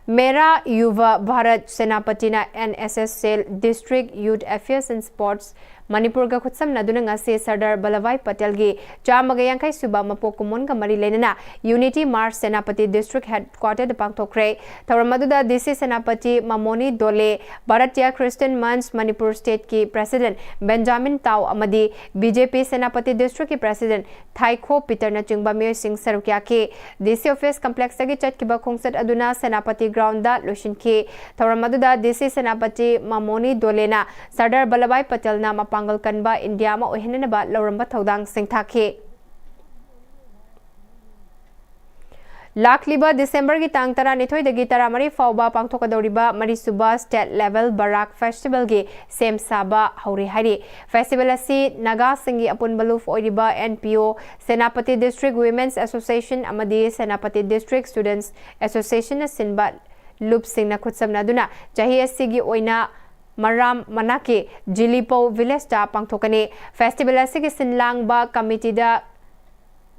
Mera Yuva Bharat Senapatina NSS Cell District Youth Affairs and Sports Manipur ga khutsam naduna ngase Sardar Balawai Patel gi chamagayangkai suba mapokumon ga mari lenana Unity March Senapati District Headquarter pangthokre tharamadu da DC Senapati Mamoni Dole, Bharatiya Christian Month Manipur State ki President Benjamin Tau amadi BJP Senapati District ki President Thaikho Peter na chungba me Singh Sarukya ke DC Office Complex gi chat ki ba khungsat aduna Senapati Ground da loshin ke tharamadu da DC Senapati Mamoni Dole na Sardar Balawai Patel na Pangal Kanba India ma ohinna ba Lauramba Thodang Singh Thake. Lakliba December ki tang tara nithoi dagi tara mari fauba pangthokadoriba Marisuba State Level Barak Festival gi sem saba hauri hari festival asi Naga Singi apun baluf oiriba NPO Senapati District Women's Association amadi Senapati District Students Association na sinba lup sing na khutsam naduna jahi asigi oina Maram Manake Jilipo Village ta pangthokani festival asigi sinlang ba committee da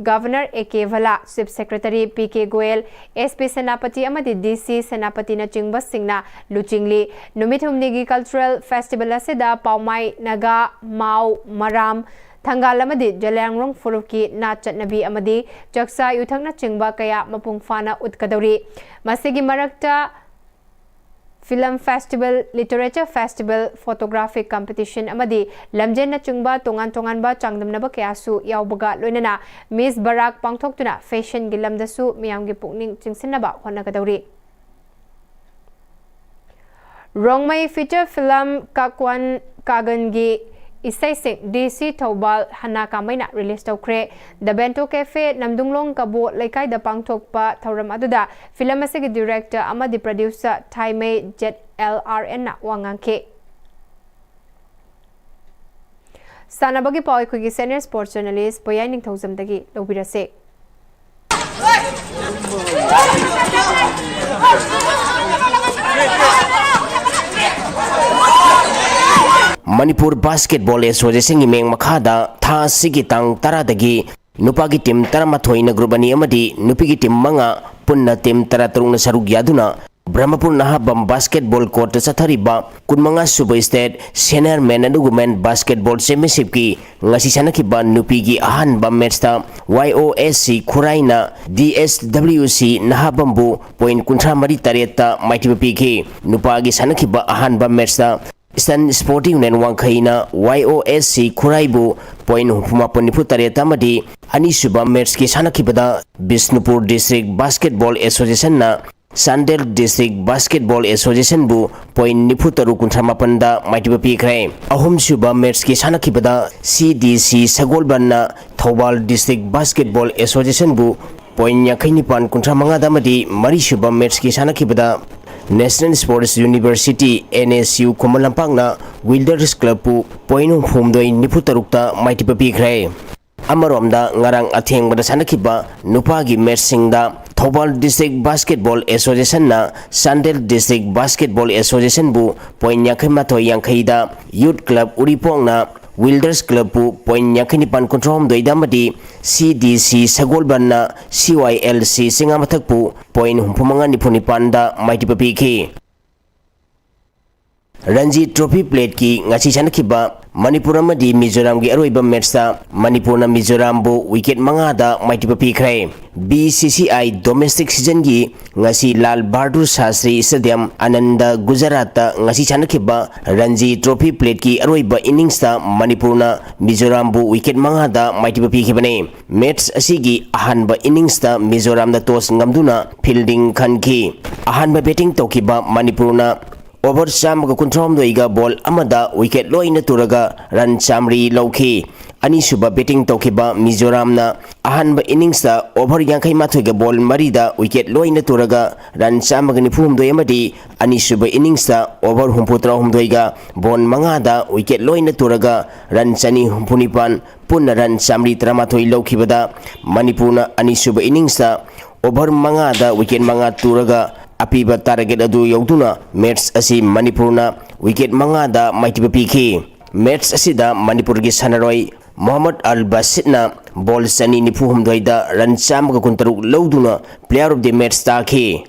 Governor AK Vala, Chief Secretary PK Goel, SP Senapati amadi DC Senapati na chingba singna luchingli numithumnigi cultural festival asida Paumai Naga Mau Maram Thangal amadi Jalangrong Furuki na chatnabi amadi Jaksa Yuthang na chingba kaya mapungfana utkadori masigi marakta Film Festival, Literature Festival, Photographic Competition amadi lamjen na chungba tongan ba changdam na ba kayasu yawbaga loinana Miss Barak pangthoktuna fashion gilamdasu miyamgi pukning chingsin ba honakadawri. Rongmai feature film Kakwan Kagangi Isai Singh DC Taubal Hana Kamaina release tawkre The Bento Cafe Namdunglong Kabo Laikai da pangthokpa thauram aduda film asigi director amadi producer Thaimei Jet LRN na wangangke Sanabagi Pawi Kugi Senior Sports Journalist Poyai Ningthozam dagi lobirase Manipur Basketball Association gi meng makhada tha sigi tang taradagi nupagi team taramathoi na grubani amadi nupigi team manga punna team taratarung na sarug yaduna Brahmapur Nahabam Basketball Court sathariba kunmanga Super State Senior Men and Women Basketball Championship ki ngasi sanakiba nupigi ahanba match ta YOSC Khuraina DSWC Nahabambu point kuntra mari tareta maitipi ki nupagi sanakiba ahanba match ta Stan Sporting Union Wangkhaina YOSC Khuraibu point humaponipu tareta madi ani suba match ki sanakibada Bisnupur District Basketball Association na Sandel District Basketball Association bu point nifu taru kuntra mapanda maitiba pikre. Ahum suba match ki sanakibada CDC Sagolbanna Thobal District Basketball Association bu point yakinipan kuntra manga damadi mari suba match ki sanakibada National Sports University NSU Komalampangna Wilders Club pu point humdoi nifu tarukta maitiba pikre. Amaromda ngarang atheng bada sanakiba nupagi matchingda Thobal District Basketball Association na Sandel District Basketball Association bu point yakhimato yankhaida Youth Club Uripong na Wilders Club pu point yakhinipan kontrom doidamadi CDC Sagolban na CYLC singamathak pu point humpumanga nipunipanda maitipa piki. Ranji Trophy Plate ki ngachi sanakiba Manipur amadi Mizoram gi aroiba match ta Manipur na Mizoram bu wicket mangada maitipa pikre. BCCI domestic season gi ngasi Lal Bahadur Shastri Stadium Ananda Gujarat ta ngasi sanakiba Ranji Trophy Plate ki aroiba innings ta Manipur na Mizoram bu wicket mangada maitipa pikibane. Match asigi ahanba innings ta Mizoram na toss ngamduna fielding khanki. Ahanba batting tokiba Manipur na over Samaga Kuntrom doiga ball amada wicket loina turaga run chamri lauki. Ani suba betting tokiba Mizoram na ahanba innings ta over yankai mathoiga ball marida wicket loina turaga run Samaga nifum doyamadi ani suba innings ta over humputra humdoiga ball mangada wicket loina turaga run chani humpunipan punna run chamri tramathoi laukibada Manipurna ani suba innings ta over mangada wicket manga turaga apiba target adu yauduna match asi Manipurna wicket mangada maitiba piki. Match asida Manipur gi sanaroi Muhammad Al Basidna ball sani nifu humdoida run chamaga kuntaruk lauduna player of the match taki.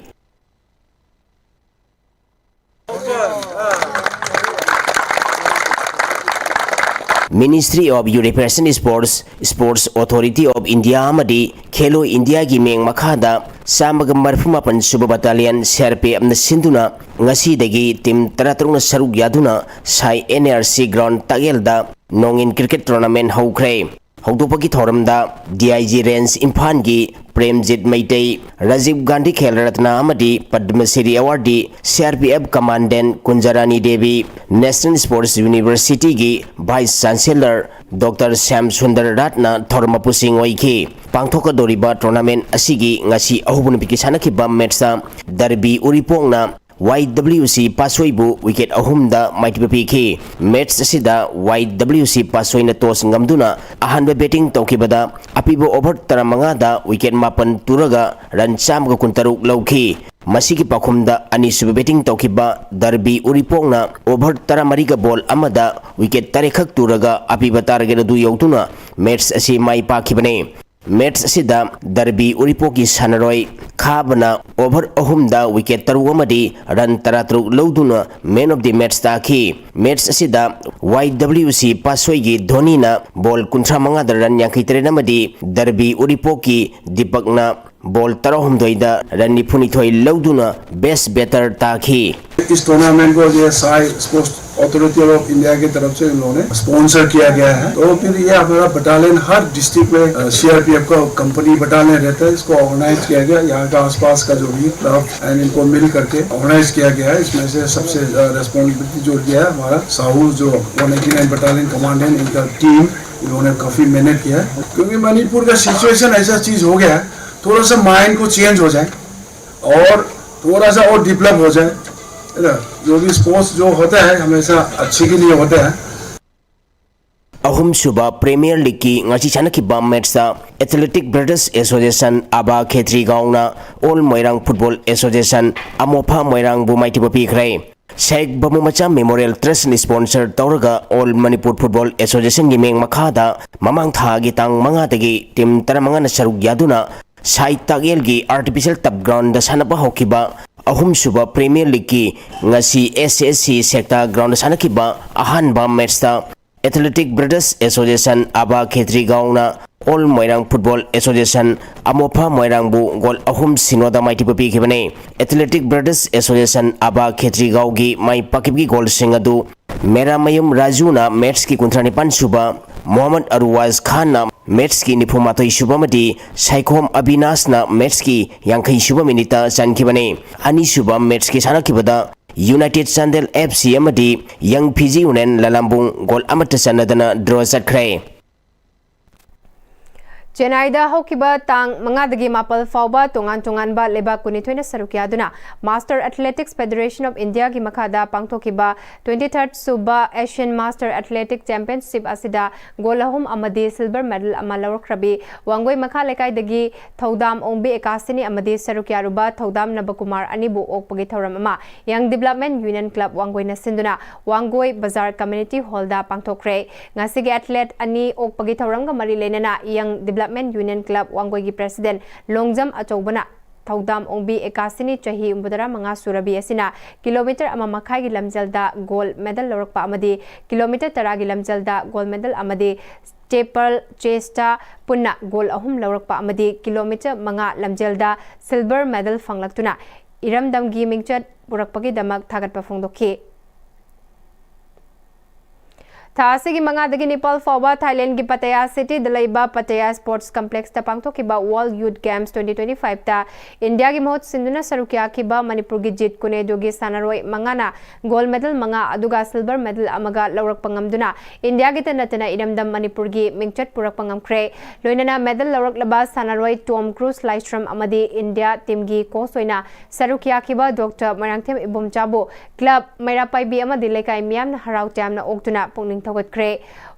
Ministry of European Sports, Sports Authority of India amadi Khelo India gi meng makhada Samaga Marfumapan Suba Battalion CRP amna sinduna ngasi dagi team 33 saruk yaduna sai NRC ground tagelda nongin cricket tournament hokre. Hokdopagi thoramda DIG Range Imphal gi Premjit Maitei Rajiv Gandhi Khel Ratna amadi Padma Shri Awardee CRPF Commandant Kunjarani Devi National Sports University gi Vice Chancellor Dr. Sam Sundar Ratna Thorma Pusing oiki. Pangthoka doriba tournament asigi ngasi ahubun piki sanakiba match ta Derby Uripong na YWC Pasoibu wicket ahumda maitiba piki. Match asida YWC Pasoi na toss ngamduna ahanba betting tokibada apibo over taramangada wicket mapan turaga run chamaga kuntaruk lauki. Masigi pakhumda ani suba betting tokiba Derby Uripong na over taramariga ball amada wicket tarekhak turaga apiba target adu yautuna match asi mai pakibane. Match asida Derby Uripoki sanaroi khabana over ahumda wicket taru amadi run taratruk lauduna man of the match taki. Match asida YWC Pasoi gi Dhoni na ball kuntra manga run yankitre namadi Derby Uripoki Dipakna ball tarahumdoida run nipunithoi lauduna best batter taki. इस tournament को जो Sai sports authority of India की तरफ से इन्होंने sponsor किया गया है। तो फिर ये हमारा बटालियन हर डिस्ट्रिक्ट में CRPF का कंपनी बटालियन रहता है, इसको ऑर्गेनाइज किया गया। यहाँ का आसपास का जो भी क्राफ्ट एंड इनको मिल करके ऑर्गेनाइज किया गया है। इसमें से सबसे रेस्पॉन्सिबिलिटी जो लिया है हमारा साहू जो 189 बटालियन कमांडेंट, इनका टीम इन्होंने काफी मेहनत किया है। क्योंकि मणिपुर का सिचुएशन ऐसा चीज हो गया है, थोड़ा सा माइंड को चेंज हो जाए और थोड़ा सा और डेवलप हो जाए। जो भी स्पोर्ट्स जो होता है हमेशा अच्छे के लिए होता है। Ahum suba Premier League ki ngachi chanakiba match ta Athletic Brothers Association aba Khetri gauna All Moirang Football Association Amopha Moirang bu maitiba pikre. Sheikh Bamu Macha Memorial Trust ni sponsor tauraga All Manipur Football Association gi meng makhada mamang tha gi tang manga tagi team taramanga na saruk yaduna sai tagel gi artificial turf ground da sanaba hokiba ahum suba Premier League ki ngasi SSC sector ground sanakiba ahanba match ta Athletic Brothers Association aba Khetri gauna All Moirang Football Association Amopha Moirang bu gol ahum sinoda maitipa pikibane. Athletic Brothers Association aba Khetri gaugi mai pakibgi gol singadu Mera Mayum Raju na match ki kuntrani pan suba Mohammad अरुवाज Khan ना match की निफुमातोई शुभमदी साइकोम अविनाश ना match की यांखई शुभ मिनिटा चनखिबने अनि शुभ match की सानखिबदा United Chandel FC अमदी young physique union ललंबुंग गोल अमत चनदना ड्रॉ चटखरे चेन्नईदा होकिबा तांग मंगादगी मापल फाउबा तोंगान तोंगानबा लेबा कुनिथोइना सरुकियादुना master athletics federation of India की मखादा पांगथोकिबा 23rd सुबा एशियन मास्टर एथलेटिक चैंपियनशिप असिदा गोल अहुम अमदी सिल्वर मेडल अमा लौरख्रबी वांगोई मखा लेकाइदगी थौदाम ओंबी एकासिनी अमदी सरुकियारुबा थौदाम नबकुमार अनिबु ओकपगी थौरम अमा यंग डेवलपमेंट यूनियन क्लब वांगोइना सिंदुना वांगोई बाजार कम्युनिटी हॉलदा पांगथोखरे ngasiगी एथलेट अनि ओकपगी थौरंगा मरी लेनना यंग डेवलपमेंट यूनियन क्लब वांगोई की प्रेसिडेंट लोंगजम अचौबना थौदाम ओंबी एकासिनी चही उम्बदरा मंगा सुरबी असिना किलोमीटर अमा मखाई की लमजलदा गोल्ड मेडल लौरकपा अमदी किलोमीटर 10 की लमजलदा गोल्ड मेडल अमदी स्टेपल चेस्टा पुन्ना गोल अहुम लौरकपा अमदी किलोमीटर मंगा लमजलदा सिल्वर मेडल फंगलक्तुना इरमदमगी मिंगचत पुरकपगी दमक थागतपा फोंदोखी थासिगी मंगादगी निपल फॉवा थाईलैंड की पतया सिटी दलैबा पतया स्पोर्ट्स कॉम्प्लेक्स ता पांगथोकिबा वर्ल्ड यूथ गेम्स 2025 ता इंडिया की महत सिंधुना सरुकिया किबा मणिपुर की जीत कुने दोगी सानारोय मंगाना गोल्ड मेडल मंगा अदुगा सिल्वर मेडल अमगा लौरक पंगमदुना इंडिया की तनतना इरमदम मणिपुर की मिंगचत पुरक पंगमख्रे लोइनना मेडल लौरक लबा सानारोय टॉम क्रूज लाइस्ट्रम अमदी इंडिया टीम की कोच होइना सरुकिया किबा डॉक्टर मरांगथेम इबुमचाबो क्लब मैरापाइबी अमदी लेकाय मियाम हराउ त्यामना ओक्तुना पुंगनिंग थगतख्रे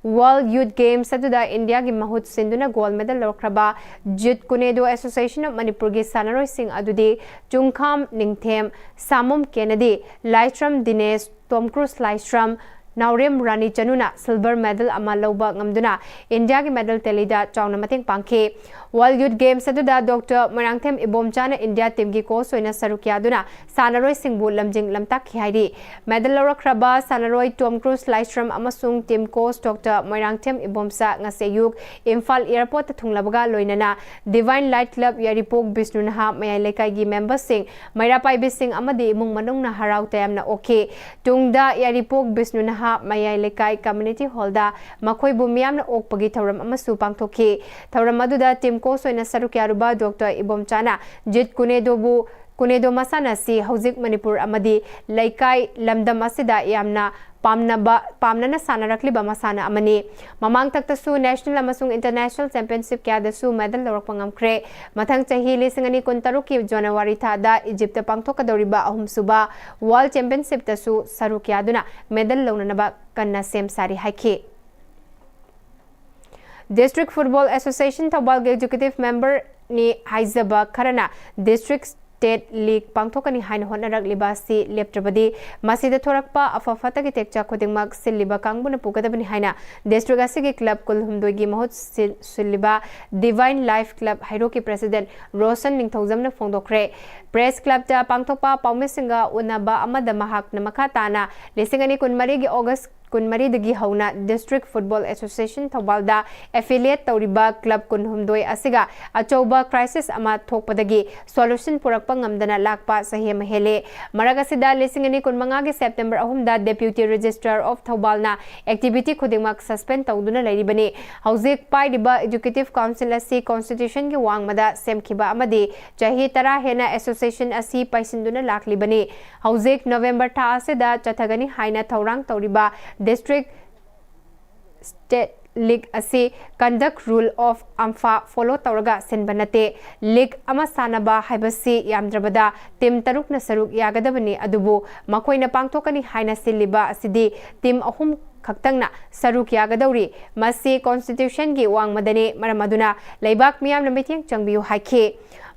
वर्ल्ड यूथ गेम्स अदुदा इंडिया की महूत सिंधुना गोल्ड मेडल लौरख्रबा जीत कुनेदो एसोसिएशन ऑफ मणिपुर की सानारोय सिंह अदुदी चुंखाम निंगथेम सामुम Kennedy Laishram Dinesh Tom Cruise Laishram Naorem Rani चनुना सिल्वर मेडल अमा लौबा ngамदुना इंडिया की मेडल तेलीदा चाउना मतेंग पांखे वर्ल्ड यूथ गेम्स अदुदा डॉक्टर मरांगथेम इबोमचाना इंडिया टीम की कोच होइना सरुकियादुना सानारोय सिंहबु लमजिंग लमताक खिहाइरी मेडल लौरख्रबा सानारोय टॉम क्रूज लाइस्ट्रम अमसुंग टीम कोच डॉक्टर मरांगथेम इबोमसा ngase इम्फाल एयरपोर्ट थुंगलबगा लोइनना divine light club Yairipok Bishnunaha Mayai Leikai की मेंबर्स सिंह मैरापाइबी सिंह अमदी इमुंग मनुंगना हराउ तयामना ओके तुंगदा यारिपोक बिष्णुनहा मयाई लेकाई कम्युनिटी हॉलदा मखोइबु मियामना ओकपगी थौरम अमसु पांगथोखी थौरम अदुदा टीम कोच होइना सरुकियारुबा डॉक्टर इबोमचाना जीत कुनेदो मसाना सी हौजिक मणिपुर अमदी लेकाई लमदम असिदा यामना पामना सानरक्लिबा मसाना अमनी ममांग तक्तसु नेशनल अमसुंग इंटरनेशनल चैंपियनशिप क्यादसु मेडल लौरकपा ngamkhre मथंग चही 2023 की जनवरी थादा इजिप्त पांगथोकदौरिबा अहुमसुबा वर्ल्ड चैंपियनशिप तसु सरुकियादुना मेडल लौननबा कन्ना सेम सारी हाइखे डिस्ट्रिक्ट फुटबॉल एसोसिएशन थौबाल के एग्जीक्यूटिव मेंबर नि हाइजबा खरना डिस्ट्रिक्ट स्टेट लीग पांगथोकनी हाइन होनरकलिबासी लेप्त्रबदी मसीदा थोरकपा अफफता की टेक्चा खुदिंगमक सिल्लिबा कांगबुना पुगदबनी हाइना डिस्ट्रिक्ट असिगी क्लब कुल हुमदोगी महूत सिल्लिबा डिवाइन लाइफ क्लब हाइरो की प्रेसिडेंट रोशन निंगथौजमना फोंदोखरे प्रेस क्लब ता पांगथोकपा पाउमेसिंगा उनबा अमदा महाकना मखाताना 2024 की अगस्त कुनमरीदगी हौना डिस्ट्रिक्ट फुटबॉल एसोसिएशन थौबालदा एफिलिएट तौरिबा क्लब कुनहुमदोय असिगा अचौबा क्राइसिस अमा थोकपदगी सॉल्यूशन पुरकपा ngamdana lakpa sahi mahele maragasida 2025 की सेप्टेम्बर 3 दा डेप्यूटी रजिस्ट्रार ऑफ थौबालना एक्टिविटी खुदिंगमक सस्पेंड तौदुना लैरिबनी हौजिक पाइदिबा एजुकेटिव काउंसिल असि कॉन्स्टिट्यूशन की वांगमदा सेमखिबा अमदी चाही तरा हेना एसोसिएशन असि पैसिंदुना लाखलिबनी हौजिक नवंबर था असिदा चथगनी हाइना थौरांग तौरिबा डिस्ट्रिक्ट स्टेट लीग असी कंडक्ट रूल ऑफ अम्फा फॉलो तौरगा सिनबनते लीग अमा सानबा हाइबसी यामद्रबदा टीम तरुक न सरुक यागदबनी अदुबु मखोइना पांगथोकनी हाइना सिल्लिबा असिदी टीम अहुम खक्तंगना सरुक यागदौरी मसी कॉन्स्टिट्यूशन की वांगमदने मरमदुना लेबाक मियाम नमितिंग चंगबियु हाइखे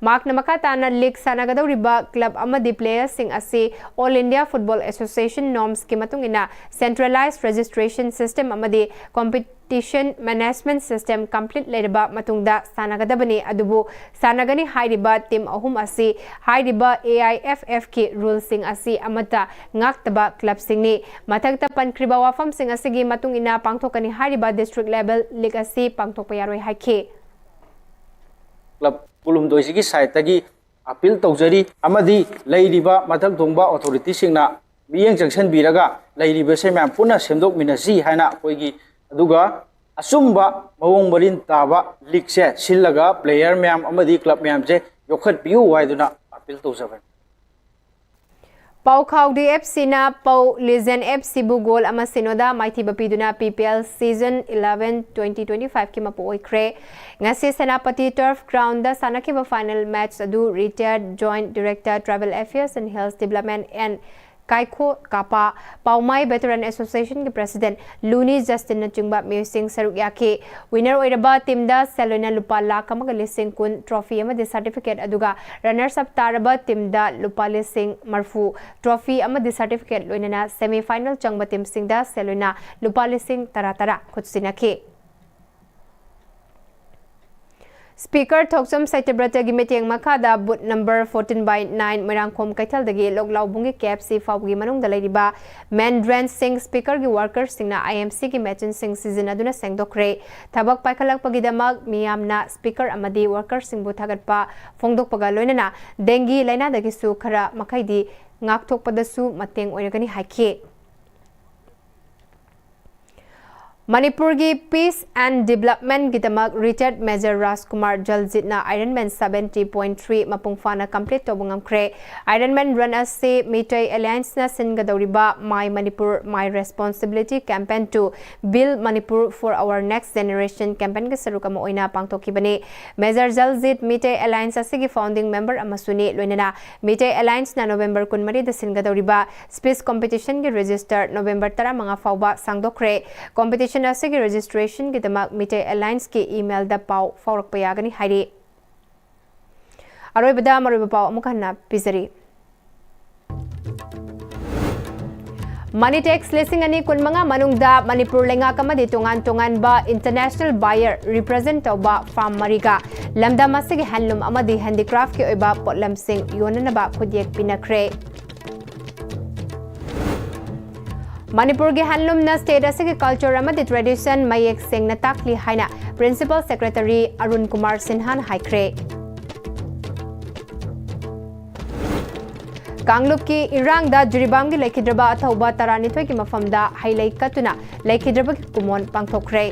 मार्क नमकाताना लीग सानगदौरिबा क्लब अमदी प्लेयर्स सिंग असी all India football association norms की मतुंगिना सेंट्रलाइज्ड रजिस्ट्रेशन सिस्टम अमदी कॉम्पिटिशन मैनेजमेंट सिस्टम कंप्लीट लेरबा मतुंगदा सानगदबनी अदुबु सानगनी हाइरिबा टीम अहुम असी हाइरिबा AIFF की रूल सिंग असी अमता ngaktaba क्लब सिंगनी मथक्ता पनख्रिबा वाफम सिंग असिगी मतुंगिना पांगथोकनी हाइरिबा डिस्ट्रिक्ट लेवल लीग असी पांगथोकपा यारोय हाइखे क्लब पुलुमदोइसी की साइट की अपील तौजरी अमदी लैरिबा मथक थोंबा अथॉरिटी सिंगना मियेंग जंक्शन बिरगा लैरिबा से मैम पुनः सेमदोक मिनसी हाइना कोइगी अदुगा असुम्बा मवोंग मरिन ताबा लीग से सिल्लगा प्लेयर मैम अमदी क्लब मैम से योखत पियु वाइदुना अपील तौजबन Paukhawdi FC na Pau Lizen FC bu goal ama sinoda maiti bapiduna PPL season 11 2025 ki mapu oikre ngasi Senapati Turf Ground da sanaki ba final match adu retired joint director travel affairs and health development and Kaiko Kapa Paumai Veteran Association ki president Luni Justin na chungba musing saruk yake winner oiraba team da Selena lupa lakh amaga lising kun trophy ama de certificate aduga runners up taraba team da lupa lising marfu trophy ama de certificate loinana semi final changba team sing da Selena lupa lising taratara khutsinake Speaker Thoksam Saitabrata gi meeting makada boot number 14/9 Merangkom Kaithal dagi loglaw bungi KFC fawgi manung dalai riba Mandran Singh Speaker gi worker singna IMC gi matching sing season aduna sengdokre thabak paikhalak pagidamak miyamna speaker amadi worker sing bu thagatpa fongdok paga loinana dengi laina dagi su khara makhaidi ngakthok padasu mateng oiragani haike Manipur ki Peace and Development gidamak retired Major Rajkumar Jaljitna Ironman 70.3 mapungfana complete to bungamkre Ironman run as se Meitei Alliance na singadoriba My Manipur My Responsibility campaign to build Manipur for our next generation campaign ke sarukama oina pangtokibani Major Jaljit Meitei Alliance asigi founding member amasuni loinana Meitei Alliance na November 13 da singadoriba speech competition ki register November 10 mga fawba sangdokre competition Asigi registration gidamak Meitei Alliance ki email da pau faurak payagani hairi Aroi bada maroi pau amukana pizari Money tax listing ani kun mga manungda Manipur lenga kamadi tungan ba international buyer represent ba farm mariga lamda masigi handloom amadi handicraft ki oiba potlam sing yonana ba khudiyek pinakre Manipur ki handloom na state asigi culture amadi tradition mayek sing na takli haina Principal Secretary Arun Kumar Sinhan haikre Kanglup ki irang da Juribam ki Laikhidraba athauba taranithoi ki mafamda hailai katuna Laikhidraba ki kumon pangthokre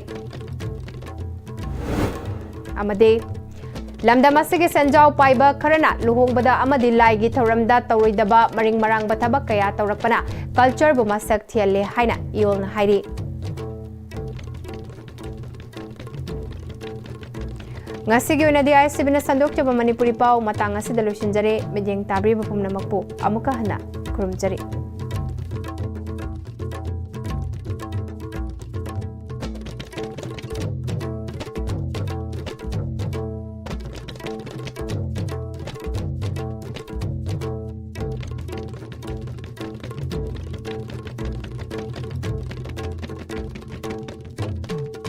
amade Lamdam asigi sanjau paiba kharana luhongbada amadi laigi thoramda tawridaba maring marang bathabak kaya tawrakpana culture bu masak thialle haina iolna hairi ngasigi unadi ISTV na sandok chaba Manipuri pau matang asida losinjare mejeng tabri bapum namakpu amuka hana kurumjari